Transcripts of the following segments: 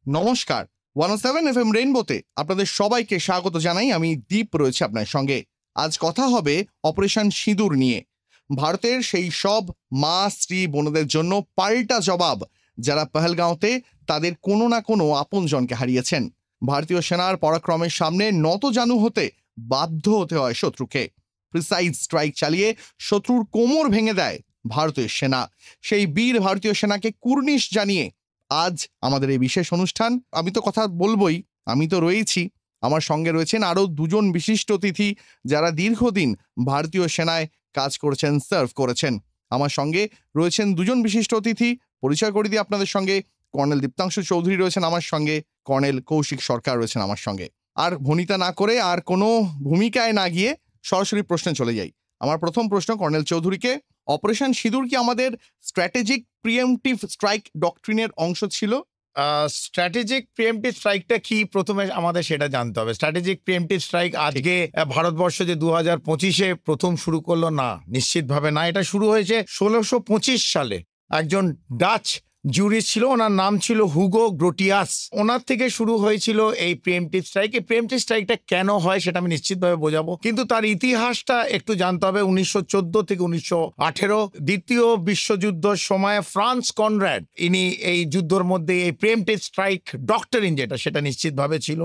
নমস্কার, 107 FM রেইনবোতে আপনাদের সবাইকে স্বাগত জানাই। আমি দীপ রয়েছে আপনার সঙ্গে। আজ কথা হবে অপারেশন সিঁদুর নিয়ে। ভারতের সেই সব মা, স্ত্রী, বোনদের জন্য পাল্টা জবাব যারা পহেলগাঁওতে তাদের কোনো না কোনো আপনজনকে হারিয়েছেন। ভারতীয় সেনার পরাক্রমের সামনে নতজানু হতে বাধ্য হতে হয় শত্রুকে। প্রিসাইজ স্ট্রাইক চালিয়ে শত্রুর কোমর ভেঙে দেয় ভারতীয় সেনা। সেই বীর ভারতীয় সেনাকে কুর্নিশ জানিয়ে আজ আমাদের এই বিশেষ অনুষ্ঠান। আমি তো কথা বলবোই, আমি তো রয়েছি। আমার সঙ্গে রয়েছেন আরো দুজন বিশিষ্ট অতিথি যারা দীর্ঘদিন ভারতীয় সেনায় কাজ করেছেন, সার্ভ করেছেন। আমার সঙ্গে রয়েছেন দুজন বিশিষ্ট অতিথি, পরিচয় করে দিই আপনাদের সঙ্গে। কর্নেল দীপ্তাংশু চৌধুরী রয়েছেন আমার সঙ্গে, কর্নেল কৌশিক সরকার রয়েছেন আমার সঙ্গে। আর ভনিতা না করে, আর কোনো ভূমিকায় না গিয়ে সরাসরি প্রশ্নে চলে যাই। আমার প্রথম প্রশ্ন কর্নেল চৌধুরীকে। অপারেশন সিঁদুর কি আমাদের স্ট্র্যাটেজিক প্রিএমটিভ স্ট্রাইক ডক্ট্রিনের অংশ ছিল? স্ট্র্যাটেজিক প্রিএমটিভ স্ট্রাইকটা কি প্রথমে আমাদের সেটা জানতে হবে। স্ট্র্যাটেজিক প্রিএমটিভ স্ট্রাইক আজকে ভারতবর্ষ যে 2025-এ প্রথম শুরু করলো, না, নিশ্চিতভাবে না। এটা শুরু হয়েছে 1625 সালে। একজন ডাচ জুরিস্ট ছিল, ওনার নাম ছিল হুগো গ্রোটিয়াস। ওনার থেকে শুরু হয়েছিল এই প্রিএমটিভ স্ট্রাইক। এই প্রিএমটিভ স্ট্রাইকটা কেন হয় সেটা আমি নিশ্চিতভাবে বোঝাবো, কিন্তু তার ইতিহাসটা একটু জানতে হবে। 1914 থেকে 1918 দ্বিতীয় বিশ্বযুদ্ধের সময় ফ্রান্স কনরাড, ইনি এই যুদ্ধের মধ্যে এই প্রিএমটিভ স্ট্রাইক ডক্টরিন যেটা, সেটা নিশ্চিতভাবে ছিল।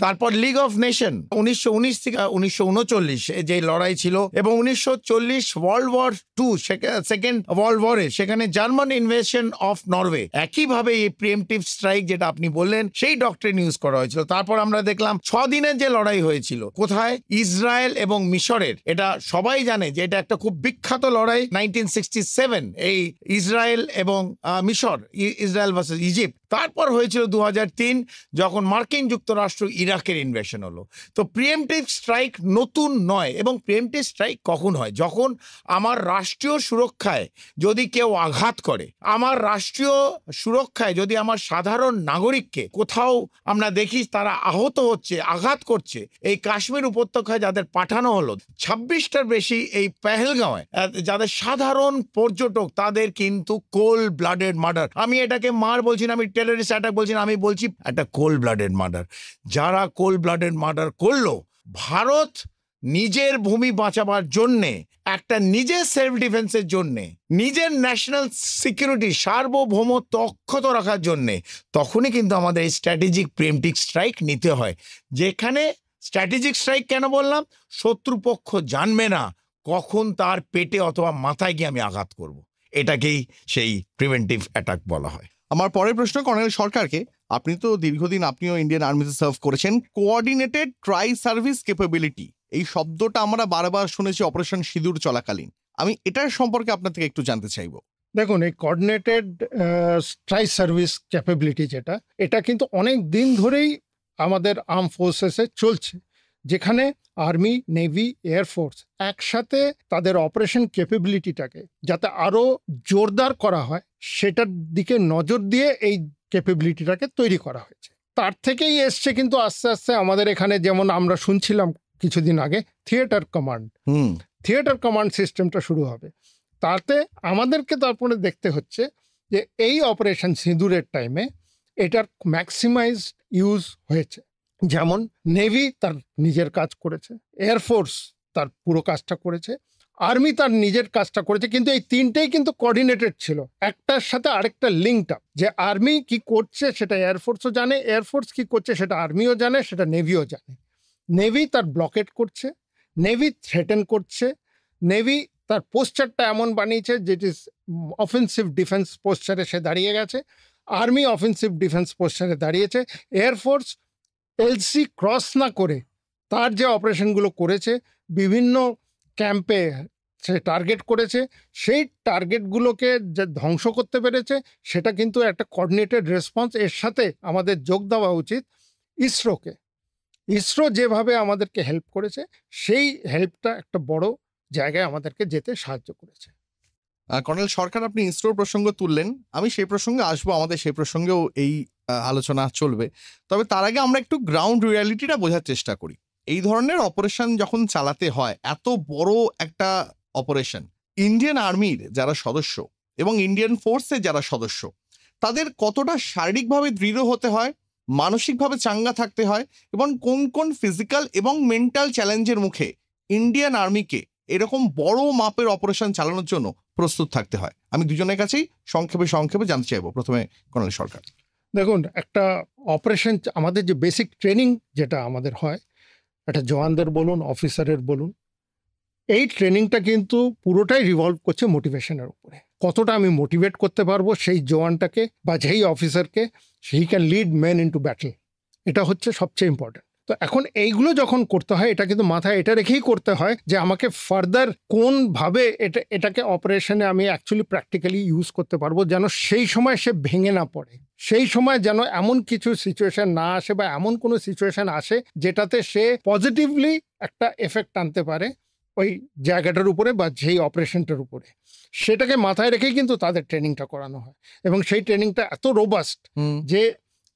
তারপর লিগ অফ নেশন 1919 থেকে 1939 যে লড়াই ছিল, এবং 1940 ওয়ার্ল্ড ওয়ার 2, সেকেন্ড ওয়ার্ল্ড ওয়ারে, সেখানে জার্মান ইনভেশন অফ নরওয়ে, একইভাবে এই প্রিএমটিভ স্ট্রাইক যেটা আপনি বললেন সেই ডক্টরিন ইউজ করা হয়েছিল। তারপর আমরা দেখলাম 6 দিনের যে লড়াই হয়েছিল, কোথায়? ইসরায়েল এবং মিশরের। এটা সবাই জানে যে এটা একটা খুব বিখ্যাত লড়াই। 1967 এই ইসরায়েল এবং মিশর, ইসরায়েল ভার্সেস ইজিপ্ট। তারপর হয়েছিল 2003 যখন মার্কিন যুক্তরাষ্ট্র ইরাকের ইনভেশন হলো। তো প্রিএমটিভ স্ট্রাইক নতুন নয়। এবং প্রিএমটিভ স্ট্রাইক কখন হয়? যখন আমার রাষ্ট্রীয় সুরক্ষায় যদি কেউ আঘাত করে, আমার রাষ্ট্রীয় সুরক্ষায় যদি আমার সাধারণ নাগরিককে কোথাও আমরা দেখি তারা আহত হচ্ছে, আঘাত করছে। এই কাশ্মীর উপত্যকায় যাদের পাঠানো হলো 26টার বেশি এই পেহেলগাঁওয়ে, যাদের সাধারণ পর্যটক, তাদের কিন্তু কোল্ড ব্লাডেড মার্ডার। আমি এটাকে মার বলছি না, আমি টেররিস্ট অ্যাটাক বলছি না, আমি বলছি একটা কোল্ড ব্লাডেড মার্ডার। যারা কোল্ড ব্লাডেড মার্ডার করলো, ভারত নিজের ভূমি বাঁচাবার জন্যে, একটা নিজের সেলফ ডিফেন্সের জন্যে, নিজের ন্যাশনাল সিকিউরিটি সার্বভৌমত্ব অক্ষত রাখার জন্যে, তখনই কিন্তু আমাদের এই স্ট্র্যাটেজিক প্রিএমটিভ স্ট্রাইক নিতে হয়। যেখানে স্ট্র্যাটেজিক স্ট্রাইক কেন বললাম? শত্রুপক্ষ জানবে না কখন তার পেটে অথবা মাথায় গিয়ে আমি আঘাত করব। এটাকেই সেই প্রিভেন্টিভ অ্যাটাক বলা হয়। আমার পরের প্রশ্ন কর্নেল সরকারকে। আপনি তো দীর্ঘদিন আপনিও ইন্ডিয়ান আর্মিতে সার্ভ করেছেন। কোঅর্ডিনেটেড ট্রাই সার্ভিস ক্যাপাবিলিটি, এই শব্দটা আমরা বারবার শুনেছি অপারেশন সিঁদুর চলাকালীন। আমি এটার সম্পর্কে আপনার থেকে একটু জানতে চাইবো। দেখুন, এই কোঅর্ডিনেটেড ট্রাই সার্ভিস ক্যাপাবিলিটি যেটা, এটা কিন্তু অনেক দিন ধরেই আমাদের আর্ম ফোর্সেসে চলছে, যেখানে আর্মি, নেভি, এয়ারফোর্স একসাথে তাদের অপারেশন ক্যাপাবিলিটিটাকে যাতে আরও জোরদার করা হয়, সেটার দিকে নজর দিয়ে এই ক্যাপাবিলিটিটাকে তৈরি করা হয়েছে। তার থেকেই এসছে কিন্তু আস্তে আস্তে আমাদের এখানে, যেমন আমরা শুনছিলাম কিছুদিন আগে, থিয়েটার কমান্ড সিস্টেমটা শুরু হবে। তাতে আমাদেরকে তারপরে দেখতে হচ্ছে যে এই অপারেশন সিঁদুরের টাইমে এটার ম্যাক্সিমাইজ ইউজ হয়েছে। যেমন নেভি তার নিজের কাজ করেছে, এয়ারফোর্স তার পুরো কাজটা করেছে, আর্মি তার নিজের কাজটা করেছে, কিন্তু এই তিনটেই কিন্তু কোঅর্ডিনেটেড ছিল, একটার সাথে আরেকটা লিঙ্কড আপ। যে আর্মি কি করছে সেটা এয়ারফোর্সও জানে, এয়ারফোর্স কি করছে সেটা আর্মিও জানে, সেটা নেভিও জানে। নেভি তার ব্লকেট করছে, নেভি থ্রেটেন করছে, নেভি তার পোস্টারটা এমন বানিয়েছে যেটি অফেন্সিভ ডিফেন্স পোস্টারে সে দাঁড়িয়ে গেছে, আর্মি অফেন্সিভ ডিফেন্স পোস্টারে দাঁড়িয়েছে, এয়ারফোর্স এলসি ক্রস না করে তার যে অপারেশনগুলো করেছে, বিভিন্ন ক্যাম্পে সে টার্গেট করেছে, সেই টার্গেটগুলোকে যে ধ্বংস করতে পেরেছে, সেটা কিন্তু একটা কোঅর্ডিনেটেড রেসপন্স। এর সাথে আমাদের যোগ দেওয়া উচিত ইসরোকে। ইসরো যেভাবে আমাদেরকে হেল্প করেছে, সেই হেল্পটা একটা বড় জায়গায় আমাদেরকে যেতে সাহায্য করেছে। কর্নেল সরকার, আপনি ইসরোর প্রসঙ্গ তুললেন, আমি সেই প্রসঙ্গে আসবো, আমাদের সেই প্রসঙ্গেও এই আলোচনা চলবে। তবে তার আগে আমরা একটু গ্রাউন্ড রিয়ালিটিটা বোঝার চেষ্টা করি। এই ধরনের অপারেশন যখন চালাতে হয়, এত বড় একটা অপারেশন, ইন্ডিয়ান আর্মির যারা সদস্য এবং ইন্ডিয়ান ফোর্সের যারা সদস্য, তাদের কতটা শারীরিকভাবে দৃঢ় হতে হয় মানসিকভাবে চাঙ্গা থাকতে হয় এবং কোন কোন ফিজিক্যাল এবং মেন্টাল চ্যালেঞ্জের মুখে ইন্ডিয়ান আর্মিকে এরকম বড় মাপের অপারেশন চালানোর জন্য প্রস্তুত থাকতে হয়? আমি দুজনের কাছেই সংক্ষেপে জানতে চাইবো। প্রথমে কর্নেল সরকার। দেখুন, একটা অপারেশন, আমাদের যে বেসিক ট্রেনিং যেটা আমাদের হয়, একটা জওয়ানদের বলুন, অফিসারের বলুন, এই ট্রেনিংটা কিন্তু পুরোটাই রিভলভ করছে মোটিভেশনের উপরে। কতটা আমি মোটিভেট করতে পারবো সেই জওয়ানটাকে বা যেই অফিসারকে, he can lead men into battle. এটা হচ্ছে সবচেয়ে ইম্পর্টেন্ট। তো এখন এইগুলো যখন করতে হয়, এটা কিন্তু মাথায় এটা রেখেই করতে হয় যে আমাকে ফার্দার কোনভাবে এটাকে অপারেশনে আমি অ্যাকচুয়ালি প্র্যাকটিক্যালি ইউজ করতে পারবো, যেন সেই সময় সে ভেঙে না পড়ে, সেই সময় যেন এমন কিছু সিচুয়েশন না আসে বা এমন কোনো সিচুয়েশন আসে যেটাতে সে পজিটিভলি একটা এফেক্ট আনতে পারে ওই জায়গাটার উপরে বা যেই অপারেশনটার উপরে। সেটাকে মাথায় রেখেই কিন্তু তাদের ট্রেনিংটা করানো হয় এবং সেই ট্রেনিংটা এত রোবাস্ট যে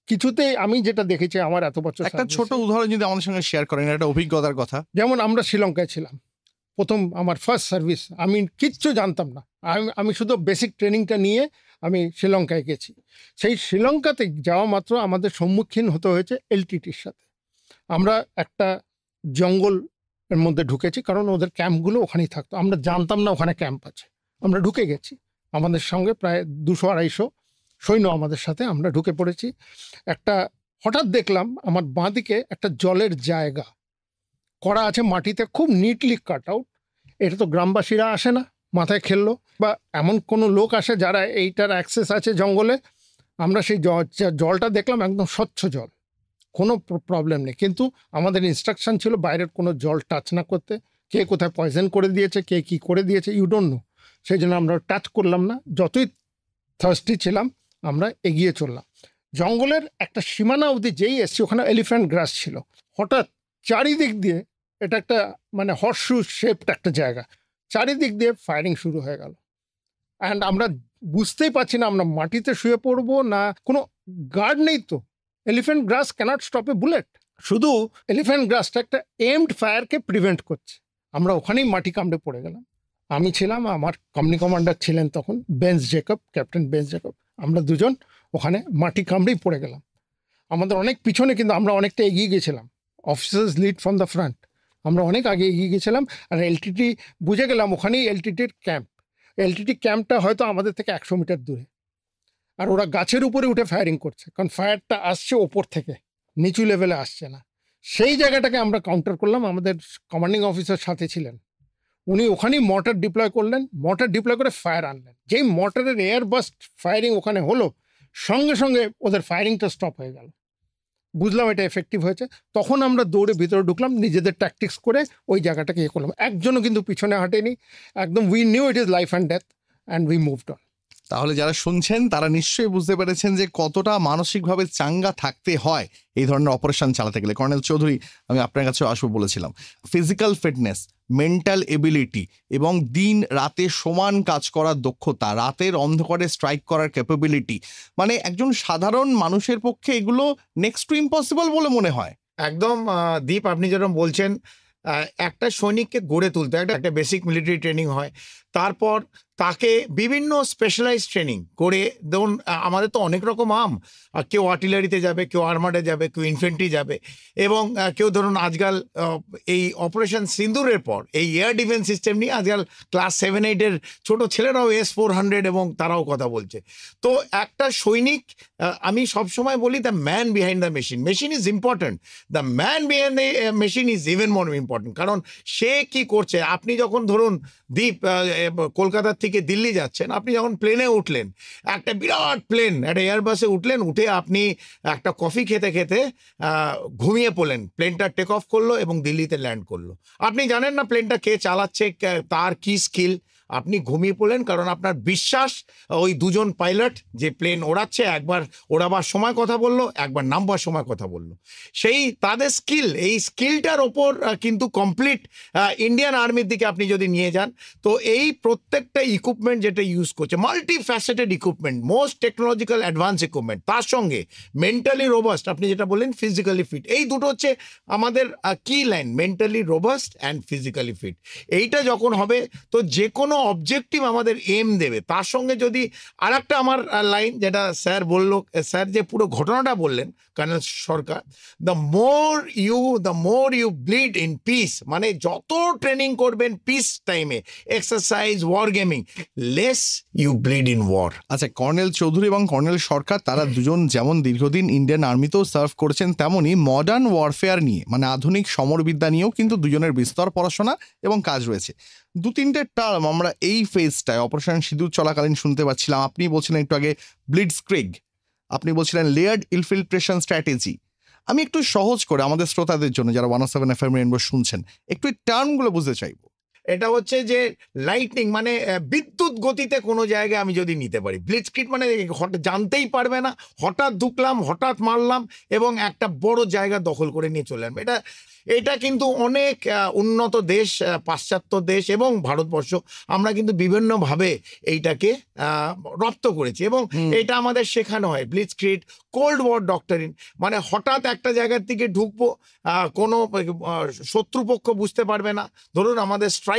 কিছুতেই, আমি যেটা দেখেছি আমার এত বছর, একটা ছোট উদাহরণ যদি আমাদের সঙ্গে শেয়ার করেন, একটা অভিজ্ঞতার কথা। যেমন আমরা শ্রীলঙ্কায় ছিলাম, প্রথম আমার ফার্স্ট সার্ভিস, আমি কিচ্ছু জানতাম না, আমি শুধু বেসিক ট্রেনিংটা নিয়ে আমি শ্রীলঙ্কায় গেছি। সেই শ্রীলঙ্কাতে যাওয়া মাত্র আমাদের সম্মুখীন হতে হয়েছে এলটিটির সাথে। আমরা একটা জঙ্গল এর মধ্যে ঢুকেছি, কারণ ওদের ক্যাম্পগুলো ওখানেই থাকতো, আমরা জানতাম না ওখানে ক্যাম্প আছে। আমরা ঢুকে গেছি, আমাদের সঙ্গে প্রায় 200-250 সৈন্য আমাদের সাথে, আমরা ঢুকে পড়েছি। হঠাৎ দেখলাম আমার বাঁদিকে একটা জলের জায়গা করা আছে মাটিতে, খুব নিটলি কাট আউট। এটা তো গ্রামবাসীরা আসে না, মাথায় খেললো, বা এমন কোনো লোক আসে যারা এইটার অ্যাক্সেস আছে জঙ্গলে। আমরা সেই জলটা দেখলাম, একদম স্বচ্ছ জল, কোনো প্রবলেম নেই, কিন্তু আমাদের ইনস্ট্রাকশন ছিল বাইরের কোনো জল টাচ না করতে। কে কোথায় পয়জন করে দিয়েছে, কে কি করে দিয়েছে, ইউ ডোন্ট নো। সেই জন্য আমরা টাচ করলাম না, যতই থার্স্টি ছিলাম আমরা এগিয়ে চললাম। জঙ্গলের একটা সীমানা অবধি যেই এসছি, ওখানে এলিফ্যান্ট গ্রাস ছিল। হঠাৎ চারিদিক দিয়ে, এটা একটা মানে হর্সশু শেপড একটা জায়গা, চারিদিক দিয়ে ফায়ারিং শুরু হয়ে গেল। অ্যান্ড আমরা বুঝতেই পারছি না আমরা মাটিতে শুয়ে পড়বো না, কোনো গার্ড নেই তো। এলিফ্যান্ট গ্রাস ক্যানট স্টপ এ বুলেট, শুধু এলিফ্যান্ট গ্রাসটা একটা এমড ফায়ারকে প্রিভেন্ট করছে। আমরা ওখানেই মাটি কামড়ে পড়ে গেলাম। আমি ছিলাম, আমার কোম্পানি কমান্ডার ছিলেন তখন bench Jacob, captain bench Jacob. আমরা দুজন ওখানে মাটি কামড়েই পড়ে গেলাম। আমাদের অনেক পিছনে, কিন্তু আমরা অনেকটা এগিয়ে গেছিলাম। Officers lead from the front, আমরা অনেক আগে এগিয়ে গেছিলাম। আর এলটিটি বুঝে গেলাম ওখানেই এলটিটির ক্যাম্প। এলটিটি ক্যাম্পটা হয়তো আমাদের থেকে 100 মিটার দূরে। আর ওরা গাছের উপরে উঠে ফায়ারিং করছে, কারণ ফায়ারটা আসছে ওপর থেকে, নিচু লেভেলে আসছে না। সেই জায়গাটাকে আমরা কাউন্টার করলাম। আমাদের কমান্ডিং অফিসার সাথে ছিলেন, উনি ওখানেই মর্টার ডিপ্লয় করলেন, মর্টার ডিপ্লয় করে ফায়ার আনলেন। যেই মর্টারের এয়ার বাস্ট ফায়ারিং ওখানে হলো, সঙ্গে সঙ্গে ওদের ফায়ারিংটা স্টপ হয়ে গেল। বুঝলাম এটা এফেক্টিভ হয়েছে। তখন আমরা দৌড়ে ভিতরে ঢুকলাম, নিজেদের ট্যাকটিক্স করে ওই জায়গাটাকে ইয়ে করলাম। একজনও কিন্তু পিছনে হাঁটেনি, একদম we knew it is life and death and we moved on. তাহলে যারা শুনছেন তারা নিশ্চয়ই বুঝতে পেরেছেন যে কতটা মানসিকভাবে চাঙ্গা থাকতে হয় এই ধরনের অপারেশন চালাতে গেলে। কর্নেল চৌধুরী, আমি আপনার কাছেও আসবো বলেছিলাম। ফিজিক্যাল ফিটনেস, মেন্টাল এবিলিটি এবং দিন রাতে সমান কাজ করার দক্ষতা, রাতের অন্ধকারে স্ট্রাইক করার ক্যাপাবিলিটি, মানে একজন সাধারণ মানুষের পক্ষে এগুলো নেক্সট টু ইম্পসিবল বলে মনে হয়। একদম দীপ, আপনি যেরকম বলছেন, একটা সৈনিককে গড়ে তুলতে একটা বেসিক মিলিটারি ট্রেনিং হয়, তারপর তাকে বিভিন্ন স্পেশালাইজ ট্রেনিং করে, ধরুন আমাদের তো অনেক রকম কেউ আর্টিলারিতে যাবে, কেউ আর্মারে যাবে, কেউ ইনফেন্ট্রি যাবে, এবং কেউ ধরুন আজকাল এই অপারেশন সিন্দুরের পর এই এয়ার ডিফেন্স সিস্টেম নিয়ে আজকাল ক্লাস 7-8-এর ছোট ছেলেরাও S-400 এবং তারাও কথা বলছে। তো একটা সৈনিক, আমি সবসময় বলি the man behind the machine. Machine is important, the man behind the machine is even more important. কারণ সে কি করছে, আপনি যখন ধরুন দীপ কলকাতার থেকে দিল্লি যাচ্ছেন, আপনি যখন প্লেনে উঠলেন, একটা বিরাট প্লেন, একটা এয়ারবাসে উঠলেন, উঠে আপনি একটা কফি খেতে খেতে ঘুমিয়ে পড়লেন। প্লেনটা টেক অফ করলো এবং দিল্লিতে ল্যান্ড করলো। আপনি জানেন না প্লেনটা কে চালাচ্ছে, তার কি স্কিল, আপনি ঘুমিয়ে পড়লেন, কারণ আপনার বিশ্বাস ওই দুজন পাইলট যে প্লেন ওড়াচ্ছে, একবার ওড়াবার সময় কথা বললো, একবার নামবার সময় কথা বললো, সেই তাদের স্কিল, এই স্কিলটার ওপর কিন্তু কমপ্লিট ইন্ডিয়ান আর্মির দিকে আপনি যদি নিয়ে যান, তো এই প্রত্যেকটা ইকুইপমেন্ট যেটা ইউজ করছে, multi faceted equipment, most technological advance equipment, তার সঙ্গে মেন্টালি রোবাস্ট, আপনি যেটা বললেন ফিজিক্যালি ফিট, এই দুটো হচ্ছে আমাদের কি line, mentally robust and physically fit. এইটা যখন হবে, তো যে কোনো কোনো অবজেক্টিভ আমাদের এম দেবে। তার সঙ্গে যদি আর একটা আমার লাইন যেটা স্যার বললো, স্যার যে পুরো ঘটনাটা বললেন colonel Sarkar, the more you bleed in peace, মানে যত ট্রেনিং করবেন পিস টাইমে, exercise, war gaming, less you bleed in war. আচ্ছা, কর্নেল চৌধুরী এবং কর্নেল সরকার তারা দুজন যেমন দীর্ঘদিন ইন্ডিয়ান আর্মিতেও সার্ভ করেছেন, তেমনি মডার্ন ওয়ারফেয়ার নিয়ে মানে আধুনিক সমরবিদ্যা নিয়েও কিন্তু দুজনের বিস্তর পড়াশোনা এবং কাজ রয়েছে। 2-3টে টার্ম আমরা এই ফেজটায় অপারেশন সিঁদুর চলাকালীন শুনতে পাচ্ছিলাম। আপনি বলছিলেন একটু আগে ব্লিটজক্রিগ, আপনি বলছিলেন লেয়ার্ড ইনফিলট্রেশন স্ট্র্যাটেজি। আমি একটু সহজ করে আমাদের শ্রোতাদের জন্য যারা 107 FM রেইনবো শুনছেন একটু এই টার্মগুলো বুঝতে চাইবো। এটা হচ্ছে যে লাইটনিং মানে বিদ্যুৎ গতিতে কোনো জায়গায় আমি যদি নিতে পারি। ব্লিটজক্রিগ মানে জানতেই পারবে না, হঠাৎ ঢুকলাম, হঠাৎ মারলাম এবং একটা বড় জায়গা দখল করে নিয়ে চলে আসবে। এটা কিন্তু অনেক উন্নত দেশ, পাশ্চাত্য দেশ এবং ভারতবর্ষ, আমরা কিন্তু বিভিন্নভাবে এইটাকে রপ্ত করেছি এবং এটা আমাদের শেখানো হয়। ব্লিটজক্রিগ, কোল্ড ওয়ার ডক্টরিন, মানে হঠাৎ একটা জায়গার থেকে ঢুকবো, কোনো শত্রুপক্ষ বুঝতে পারবে না। ধরুন আমাদের স্ট্রাইক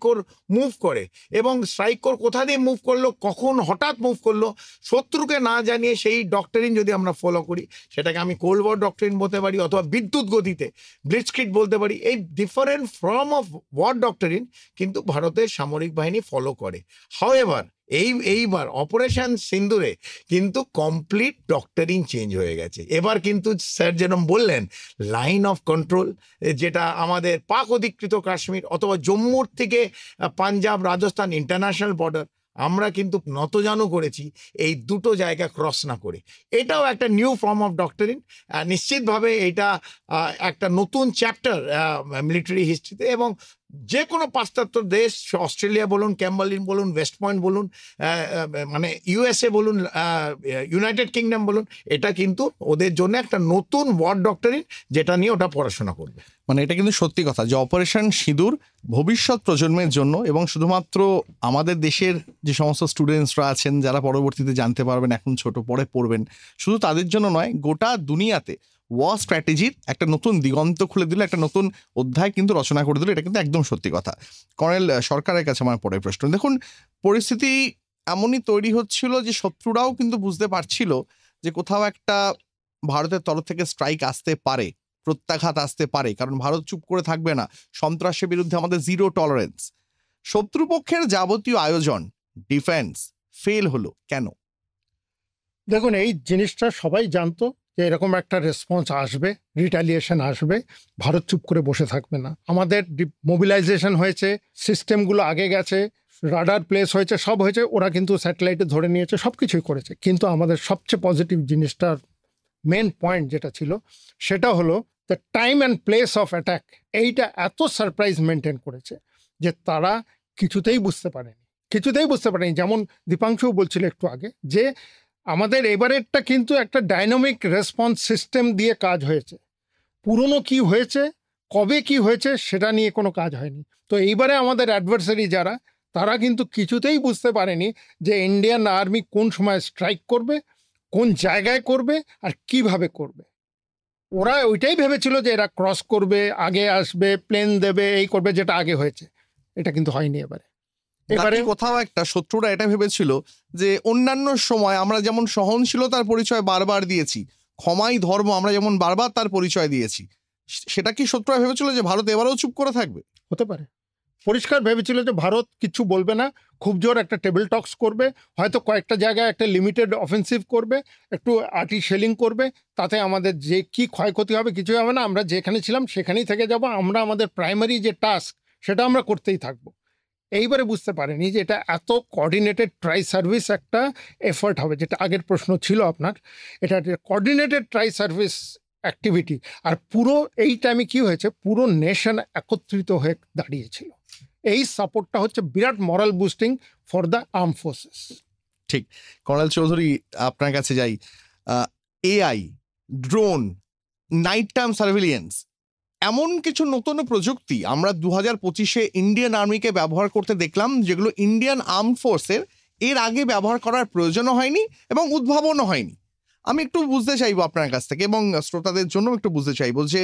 কোর মুভ করে এবং স্ট্রাইক কোর কোথা দিয়ে মুভ করলো, কখন হঠাৎ মুভ করলো, শত্রুকে না জানিয়ে সেই ডক্টরিন যদি আমরা ফলো করি, সেটাকে আমি কোল্ড ওয়ার ডক্টরিন বলতে পারি অথবা বিদ্যুৎ গতিতে ব্লিটজক্রিগ বলতে পারি। এই different form of war doctrine কিন্তু ভারতের সামরিক বাহিনী ফলো করে। হাউএভার এইবার অপারেশন সিন্দুরে কিন্তু কমপ্লিট ডক্টরিন চেঞ্জ হয়ে গেছে। এবার কিন্তু স্যার যেরকম বললেন, লাইন অফ কন্ট্রোল, যেটা আমাদের পাক অধিকৃত কাশ্মীর অথবা জম্মুর থেকে পাঞ্জাব, রাজস্থান ইন্টারন্যাশনাল বর্ডার, আমরা কিন্তু নতজানু করেছি এই দুটো জায়গা ক্রস না করে। এটাও একটা নিউ ফর্ম অফ ডক্টরিন। নিশ্চিতভাবে এটা একটা নতুন চ্যাপ্টার মিলিটারি হিস্ট্রিতে এবং যে কোনো পাশ্চাত্য দেশ, অস্ট্রেলিয়া বলুন, ক্যাম্বারলিন বলুন, ওয়েস্ট পয়েন্ট বলুন, মানে ইউএসএ বলুন, ইউনাইটেড কিংডম বলুন, এটা কিন্তু ওদের জন্য একটা নতুন ওয়ার ডক্টরিন যেটা নিয়ে ওটা পড়াশোনা করবে। মানে এটা কিন্তু সত্যি কথা যে অপারেশন সিঁদুর ভবিষ্যৎ প্রজন্মের জন্য এবং শুধুমাত্র আমাদের দেশের যে সমস্ত স্টুডেন্টসরা আছেন যারা পরবর্তীতে জানতে পারবেন, এখন ছোট পরে পড়বেন, শুধু তাদের জন্য নয়, গোটা দুনিয়াতে ওয়ার স্ট্র্যাটেজির একটা নতুন দিগন্ত খুলে দিল, একটা নতুন অধ্যায় কিন্তু রচনা করে দিল। এটা কিন্তু একদম সত্যি কথা। কর্নেল সরকারের কাছে আমার পরের প্রশ্ন, দেখুন পরিস্থিতি এমনই তৈরি হচ্ছিল যে শত্রুরাও কিন্তু বুঝতে পারছিল যে কোথাও একটা ভারতের তরফ থেকে স্ট্রাইক আসতে পারে, প্রত্যাঘাত আসতে পারে, কারণ ভারত চুপ করে থাকবে না, সন্ত্রাসের বিরুদ্ধে আমাদের জিরো টলারেন্স। শত্রুপক্ষের যাবতীয় আয়োজন, ডিফেন্স ফেল হলো কেন? দেখুন, এই জিনিসটা সবাই জানতো যে এরকম একটা রেসপন্স আসবে, রিটালিয়েশন আসবে, ভারত চুপ করে বসে থাকবে না। আমাদের মোবিলাইজেশন হয়েছে, সিস্টেমগুলো আগে গেছে, রাডার প্লেস হয়েছে, সব হয়েছে, ওরা কিন্তু স্যাটেলাইটে ধরে নিয়েছে, সব কিছুই করেছে। কিন্তু আমাদের সবচেয়ে পজিটিভ জিনিসটার মেন পয়েন্ট যেটা ছিল সেটা হলো the time and place of attack. এইটা এত সারপ্রাইজ মেনটেন করেছে যে তারা কিছুতেই বুঝতে পারেনি। যেমন দীপাংশু বলছিল একটু আগে যে আমাদের এবারেরটা কিন্তু একটা ডাইনামিক রেসপন্স সিস্টেম দিয়ে কাজ হয়েছে। পুরনো কি হয়েছে, কবে কি হয়েছে সেটা নিয়ে কোনো কাজ হয়নি। তো এইবারে আমাদের অ্যাডভার্সারি যারা, তারা কিন্তু কিছুতেই বুঝতে পারেনি যে ইন্ডিয়ান আর্মি কোন সময় স্ট্রাইক করবে, কোন জায়গায় করবে আর কিভাবে করবে। ওরা ওইটাই ভেবেছিল যে এরা ক্রস করবে, আগে আসবে, প্লেন দেবে, এই করবে, যেটা আগে হয়েছে। এটা কিন্তু হয়নি। এবারে কোথাও একটা শত্রুরা এটা ভেবেছিল যে অন্যান্য সময় আমরা যেমন সহনশীলতার পরিচয় বারবার দিয়েছি, ক্ষমাই ধর্ম, আমরা যেমন বারবার তার পরিচয় দিয়েছি, সেটা কি শত্রুরা ভেবেছিল যে ভারত এবারেও চুপ করে থাকবে? হতে পারে, পরিষ্কার ভেবেছিল যে ভারত কিছু বলবে না, খুব জোর একটা টেবিল টক্স করবে, হয়তো কয়েকটা জায়গায় একটা লিমিটেড অফেন্সিভ করবে, একটু আর্টি শেলিং করবে, তাতে আমাদের যে কি ক্ষয়ক্ষতি হবে কিছুই হবে না, আমরা যেখানে ছিলাম সেখানেই থেকে যাব, আমরা আমাদের প্রাইমারি যে টাস্ক সেটা আমরা করতেই থাকবো। এইবারে বুঝতে পারেনি যে এটা এত কোঅর্ডিনেটেড ট্রাই সার্ভিস একটা এফার্ট হবে, যেটা আগের প্রশ্ন ছিল আপনার। এটা কোঅর্ডিনেটেড ট্রাই সার্ভিস অ্যাক্টিভিটি। আর পুরো এই টাইমে কি হয়েছে, পুরো নেশন একত্রিত হয়ে দাঁড়িয়েছিল। এই সাপোর্টটা হচ্ছে বিরাট moral boosting for the arm forces. ঠিক। কর্নেল চৌধুরী, আপনার কাছে যাই। AI, drone, night time surveillance, এমন কিছু নতুন প্রযুক্তি আমরা 2025-এ ইন্ডিয়ান আর্মিকে ব্যবহার করতে দেখলাম, যেগুলো ইন্ডিয়ান আর্ম ফোর্সের এর আগে ব্যবহার করার প্রয়োজনও হয়নি এবং উদ্ভাবনও হয়নি। আমি একটু বুঝতে চাইবো আপনার কাছ থেকে এবং শ্রোতাদের জন্য একটু বুঝতে চাইবো যে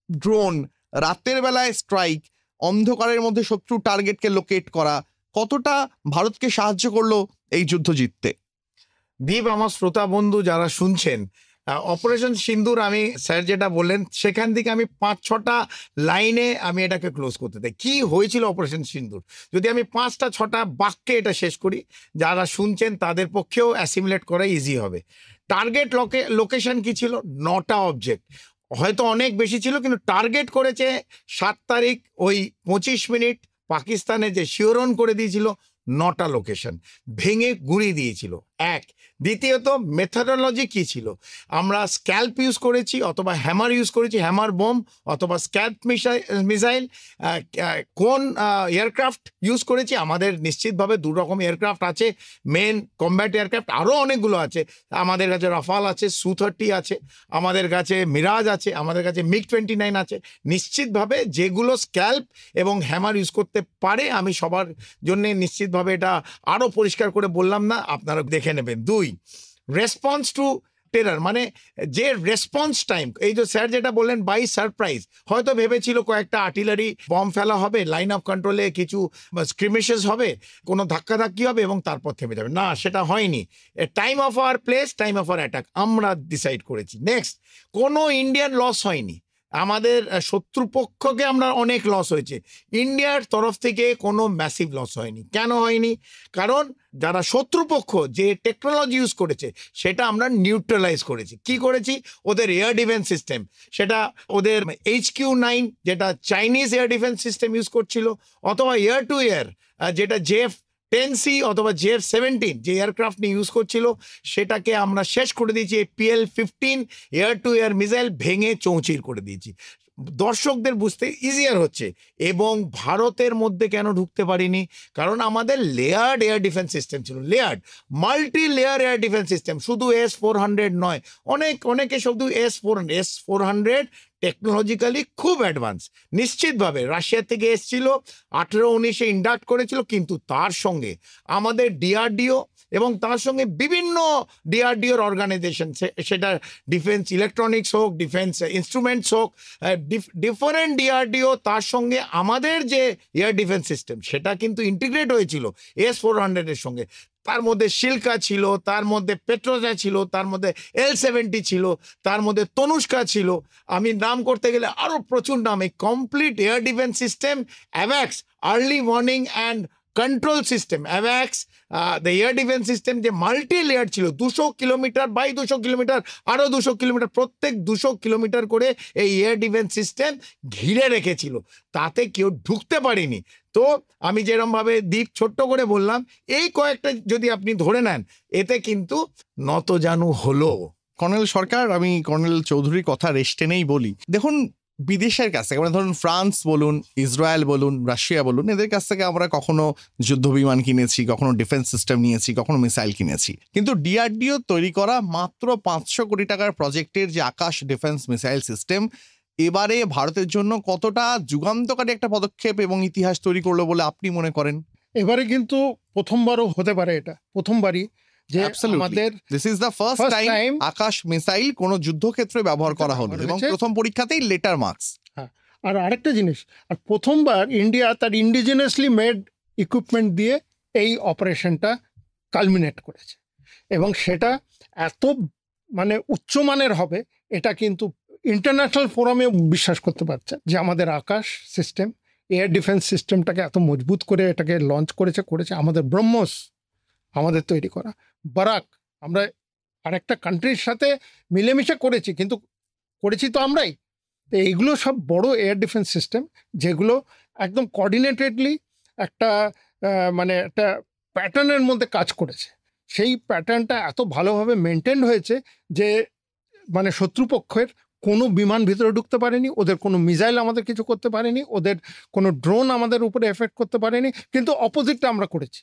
ড্রোন, রাতের বেলায় স্ট্রাইক, অন্ধকারের মধ্যে শত্রু টার্গেটকে লোকেট করা, কতটা ভারতকে সাহায্য করলো এই যুদ্ধ জিততে? দীপ, আমার শ্রোতা বন্ধু যারা শুনছেন, অপারেশন সিন্দুর আমি স্যার যেটা বললেন সেখান থেকে আমি 5-6টা লাইনে আমি এটাকে ক্লোজ করতে চাই। কি হয়েছিল অপারেশন সিন্দুর, যদি আমি 5-6টা বাক্যে এটা শেষ করি, যারা শুনছেন তাদের পক্ষেও অ্যাসিমিলেট করা ইজি হবে। টার্গেট লোকেশন কি ছিল? 9টা অবজেক্ট, হয়তো অনেক বেশি ছিল, কিন্তু টার্গেট করেছে 7 তারিখ ওই 25 মিনিট পাকিস্তানে যে শিওরন করে দিয়েছিল 9টা লোকেশন ভেঙে গুঁড়িয়ে দিয়েছিল। এক। দ্বিতীয়ত মেথডোলজি কি ছিল? আমরা স্ক্যাল্প ইউজ করেছি অথবা হ্যামার ইউজ করেছি, হ্যামার বোম অথবা স্ক্যাল্প মিসাইল। কোন এয়ারক্রাফট ইউজ করেছি? আমাদের নিশ্চিতভাবে 2 রকম এয়ারক্রাফট আছে, মেন কম্ব্যাট এয়ারক্রাফট, আরও অনেকগুলো আছে। আমাদের কাছে রাফাল আছে, সু-30 আছে, আমাদের কাছে মিরাজ আছে, আমাদের কাছে MiG-29 আছে। নিশ্চিতভাবে যেগুলো স্ক্যাল্প এবং হ্যামার ইউজ করতে পারে, আমি সবার জন্য নিশ্চিতভাবে এটা আরও পরিষ্কার করে বললাম না, আপনারা দেখে নেবেন। 2, রেসপন্স টু টেরার, মানে যে রেসপন্স টাইম, এই যে স্যার যেটা বললেন বাই সারপ্রাইজ, হয়তো ভেবেছিল কয়েকটা আর্টিলারি বম ফেলা হবে, লাইন অফ কন্ট্রোলে কিছু স্ক্রিমিশেস হবে, কোনো ধাক্কাধাক্কি হবে এবং তারপর থেমে যাবে। না, সেটা হয়নি। Time of our place, time of our attack আমরা ডিসাইড করেছি। নেক্সট, কোনো ইন্ডিয়ান লস হয়নি। আমাদের শত্রুপক্ষকে আমরা অনেক লস হয়েছে, ইন্ডিয়ার তরফ থেকে কোনো ম্যাসিভ লস হয়নি। কেন হয়নি? কারণ যারা শত্রুপক্ষ যে টেকনোলজি ইউজ করেছে সেটা আমরা নিউট্রালাইজ করেছি। কি করেছি? ওদের এয়ার ডিফেন্স সিস্টেম, সেটা ওদের HQ-9 যেটা Chinese air defence system use করছিল, অথবা এয়ার টু এয়ার যেটা JF-10C অথবা JF-17 যে এয়ারক্রাফট নিয়ে ইউজ করছিল, সেটাকে আমরা শেষ করে দিয়েছি। PL-15 air two air missile ভেঙে চৌচির করে দিয়েছি। দর্শকদের বুঝতে ইজিয়ার হচ্ছে। এবং ভারতের মধ্যে কেন ঢুকতে পারিনি? কারণ আমাদের লেয়ার্ড এয়ার ডিফেন্স সিস্টেম ছিল, layered multi layer air defence system, শুধু S-400 নয়, অনেকে শুধু S-400 টেকনোলজিক্যালি খুব অ্যাডভান্স। নিশ্চিতভাবে রাশিয়া থেকে এসছিল, 18-19-এ ইন্ডাক্ট করেছিল, কিন্তু তার সঙ্গে আমাদের DRDO এবং তার সঙ্গে বিভিন্ন DRDOর অর্গানাইজেশন, সেটা ডিফেন্স ইলেকট্রনিক্স হোক, ডিফেন্স ইনস্ট্রুমেন্টস হোক, ডিফারেন্ট DRDO, তার সঙ্গে আমাদের যে এয়ার ডিফেন্স সিস্টেম সেটা কিন্তু ইন্টিগ্রেট হয়েছিল S-400-এর সঙ্গে। তার মধ্যে শিল্কা ছিল, তার মধ্যে পেট্রোজা ছিল, তার মধ্যে L-70 ছিল, তার মধ্যে তনুষ্কা ছিল, আমি নাম করতে গেলে আরও প্রচুর নাম। এই complete air defence system, অ্যাভ্যাক্স early warning and control system, অ্যাভ্যাক্স the air defence system যে মাল্টি লেয়ার ছিল, 200 কিলোমিটার বাই 200 কিলোমিটার, আরও 200 কিলোমিটার, প্রত্যেক 200 কিলোমিটার করে এই এয়ার ডিফেন্স সিস্টেম ঘিরে রেখেছিল, তাতে কেউ ঢুকতে পারেনি। তো আমি যেরমভাবে দীপ ছোট্ট করে বললাম, এই কয়েকটা যদি আপনি ধরে নেন, এতে কিন্তু নতজানু হলো। কর্নেল সরকার, আমি কর্নেল চৌধুরীর কথা রেস্ট টেনেই বলি। দেখুন, বিদেশের কাছ থেকে, মানে ধরুন ফ্রান্স বলুন, ইসরায়েল বলুন, রাশিয়া বলুন, এদের কাছ থেকে আমরা কখনো যুদ্ধ বিমান কিনেছি, কখনো ডিফেন্স সিস্টেম নিয়েছি, কখনো মিসাইল কিনেছি, কিন্তু DRDO তৈরি করা মাত্র 500 কোটি টাকার প্রজেক্টের যে আকাশ ডিফেন্স মিসাইল সিস্টেম, এবারে ভারতের জন্য কতটা যুগান্তকারী একটা পদক্ষেপ এবং ইতিহাস তৈরি করলো বলে আপনি মনে করেন? এবারে কিন্তু প্রথমবারও হতে পারে, এটা প্রথমবারই যে আমাদের this is the first time Akash missile কোন যুদ্ধক্ষেত্রে ব্যবহার করা হলো, এবং প্রথম পরীক্ষাতেই লেটার মার্কস। হ্যাঁ, আর আরেকটা জিনিস, আর প্রথমবার ইন্ডিয়া তার ইন্ডিজিনাসলি মেড ইকুইপমেন্ট দিয়ে এই অপারেশনটা কালমিনেট করেছে, এবং সেটা এত মানে উচ্চমানের হবে, এটা কিন্তু ইন্টারন্যাশনাল ফোরামে বিশ্বাস করতে পারছে যে আমাদের আকাশ সিস্টেম, এয়ার ডিফেন্স সিস্টেমটাকে এত মজবুত করে এটাকে লঞ্চ করেছে আমাদের ব্রহ্মস, আমাদের তৈরি করা বারাক। আমরা আরেকটা কান্ট্রির সাথে মিলেমিশে করেছি, কিন্তু করেছি তো আমরাই। তো এইগুলো সব বড় এয়ার ডিফেন্স সিস্টেম, যেগুলো একদম কোঅর্ডিনেটেডলি একটা মানে একটা প্যাটার্নের মধ্যে কাজ করেছে। সেই প্যাটার্নটা এত ভালোভাবে মেনটেন হয়েছে যে মানে শত্রুপক্ষের কোনো বিমান ভিতরে ঢুকতে পারেনি, ওদের কোনো মিসাইল আমাদের কিছু করতে পারেনি, ওদের কোনো ড্রোন আমাদের উপরে এফেক্ট করতে পারেনি। কিন্তু অপোজিটটা আমরা করেছি,